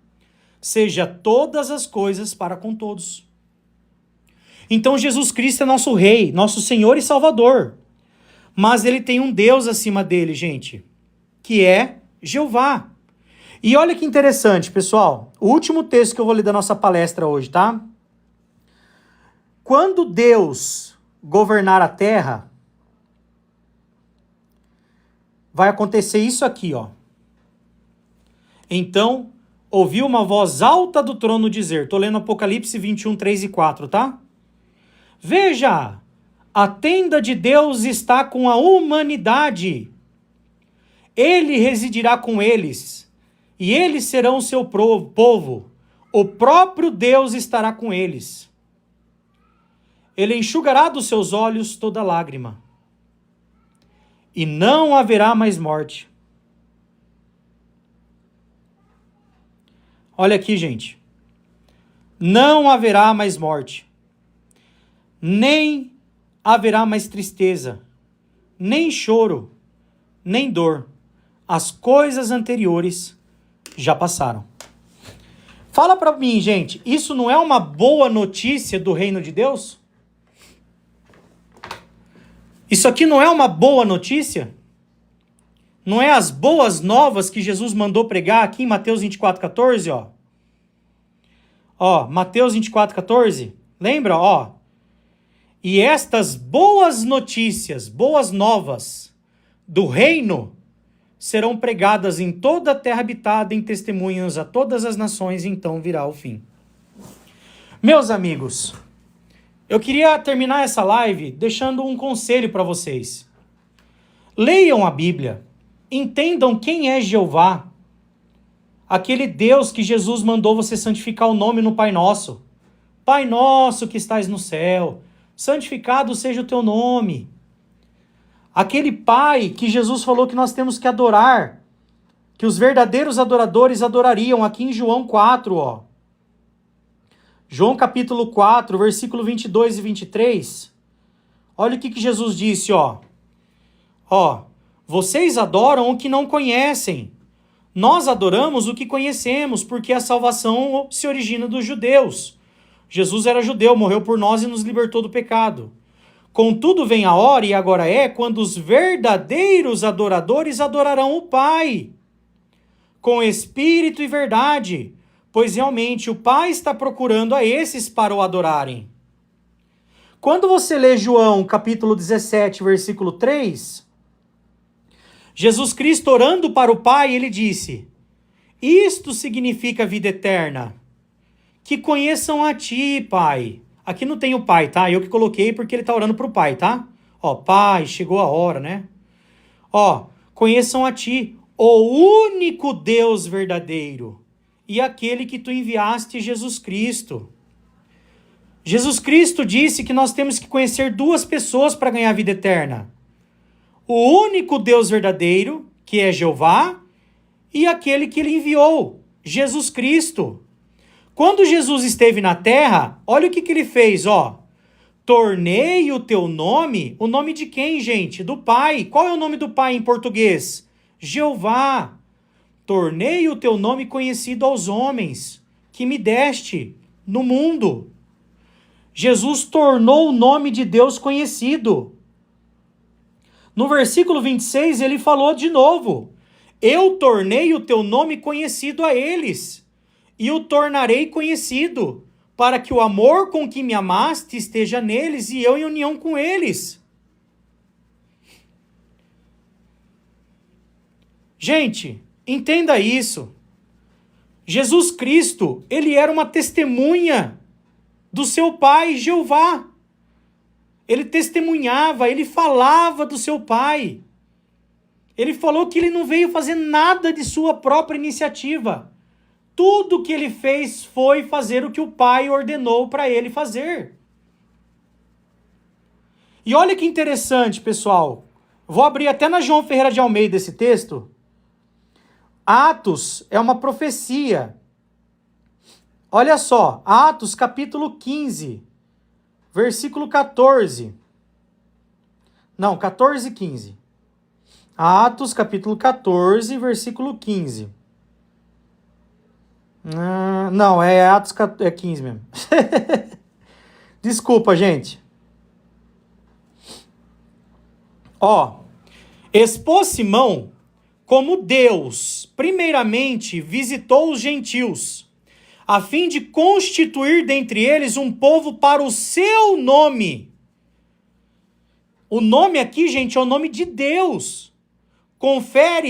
seja todas as coisas para com todos. Então Jesus Cristo é nosso Rei, nosso Senhor e Salvador. Mas ele tem um Deus acima dele, gente, que é Jeová. E olha que interessante, pessoal. O último texto que eu vou ler da nossa palestra hoje, tá? Quando Deus governar a terra, vai acontecer isso aqui, ó. Então, ouvi uma voz alta do trono dizer, tô lendo Apocalipse 21, 3 e 4, tá? Veja, a tenda de Deus está com a humanidade. Ele residirá com eles, e eles serão o seu povo. O próprio Deus estará com eles. Ele enxugará dos seus olhos toda lágrima. E não haverá mais morte. Olha aqui, gente. Não haverá mais morte. Nem haverá mais tristeza, nem choro, nem dor. As coisas anteriores já passaram. Fala pra mim, gente, isso não é uma boa notícia do reino de Deus? Isso aqui não é uma boa notícia? Não é as boas novas que Jesus mandou pregar aqui em Mateus 24:14, ó? Ó, Mateus 24:14, lembra, ó? E estas boas notícias, boas novas do reino serão pregadas em toda a terra habitada em testemunhas a todas as nações, e então virá o fim. Meus amigos, eu queria terminar essa live deixando um conselho para vocês. Leiam a Bíblia, entendam quem é Jeová, aquele Deus que Jesus mandou você santificar o nome no Pai Nosso. Pai nosso que estais no céu, santificado seja o teu nome. Aquele Pai que Jesus falou que nós temos que adorar, que os verdadeiros adoradores adorariam, aqui em João 4, ó. João capítulo 4, versículo 22 e 23. Olha o que Jesus disse, ó. Ó, vocês adoram o que não conhecem. Nós adoramos o que conhecemos, porque a salvação se origina dos judeus. Jesus era judeu, morreu por nós e nos libertou do pecado. Contudo, vem a hora, e agora é, quando os verdadeiros adoradores adorarão o Pai, com espírito e verdade, pois realmente o Pai está procurando a esses para o adorarem. Quando você lê João capítulo 17, versículo 3, Jesus Cristo orando para o Pai, ele disse, isto significa vida eterna, que conheçam a Ti, Pai. Aqui não tem o Pai, tá? Eu que coloquei porque ele está orando para o Pai, tá? Ó, Pai, chegou a hora, né? Ó, conheçam a Ti, o único Deus verdadeiro, e aquele que Tu enviaste, Jesus Cristo. Jesus Cristo disse que nós temos que conhecer duas pessoas para ganhar a vida eterna. O único Deus verdadeiro, que é Jeová, e aquele que ele enviou, Jesus Cristo. Quando Jesus esteve na terra, olha o que ele fez, ó. Tornei o teu nome, o nome de quem, gente? Do Pai. Qual é o nome do Pai em português? Jeová. Tornei o teu nome conhecido aos homens, que me deste no mundo. Jesus tornou o nome de Deus conhecido. No versículo 26, ele falou de novo, eu tornei o teu nome conhecido a eles, e o tornarei conhecido, para que o amor com que me amaste esteja neles e eu em união com eles. Gente, entenda isso. Jesus Cristo, ele era uma testemunha do seu Pai, Jeová. Ele testemunhava, ele falava do seu pai. Ele falou que ele não veio fazer nada de sua própria iniciativa. Tudo que ele fez foi fazer o que o pai ordenou para ele fazer. E olha que interessante, pessoal. Vou abrir até na João Ferreira de Almeida esse texto. Atos é uma profecia. Olha só, Atos capítulo 15, versículo 14. Não, 14 e 15. Atos capítulo 14, versículo 15. Não, é Atos 15 mesmo. Desculpa, gente. Ó, expôs Simão como Deus, primeiramente, visitou os gentios, a fim de constituir dentre eles um povo para o seu nome. O nome aqui, gente, é o nome de Deus. Confere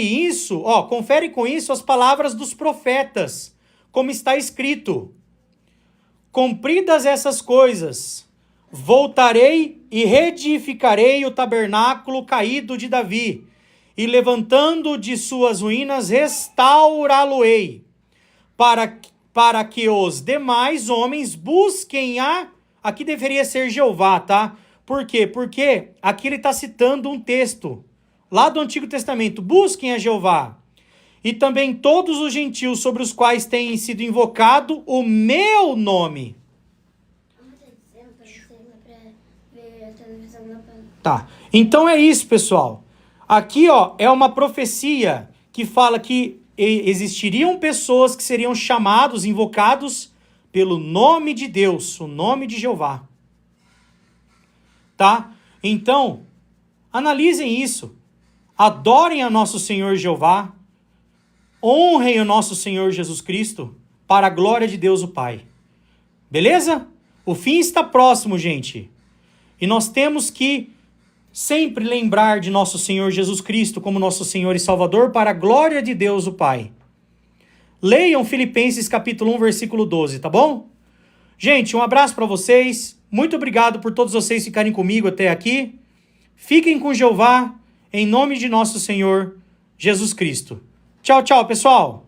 com isso as palavras dos profetas, como está escrito: cumpridas essas coisas, voltarei e reedificarei o tabernáculo caído de Davi, e levantando de suas ruínas, restaurá-lo-ei, para que os demais homens busquem aqui deveria ser Jeová, tá? Por quê? Porque aqui ele está citando um texto lá do Antigo Testamento. Busquem a Jeová. E também todos os gentios sobre os quais tem sido invocado o meu nome. Tá, então é isso, pessoal. Aqui, ó, é uma profecia que fala que existiriam pessoas que seriam chamados, invocados pelo nome de Deus, o nome de Jeová. Tá? Então, analisem isso. Adorem a nosso Senhor Jeová. Honrem o nosso Senhor Jesus Cristo para a glória de Deus o Pai. Beleza? O fim está próximo, gente. E nós temos que sempre lembrar de nosso Senhor Jesus Cristo como nosso Senhor e Salvador para a glória de Deus o Pai. Leiam Filipenses capítulo 1, versículo 12, tá bom? Gente, um abraço para vocês. Muito obrigado por todos vocês ficarem comigo até aqui. Fiquem com Jeová, em nome de nosso Senhor Jesus Cristo. Tchau, tchau, pessoal!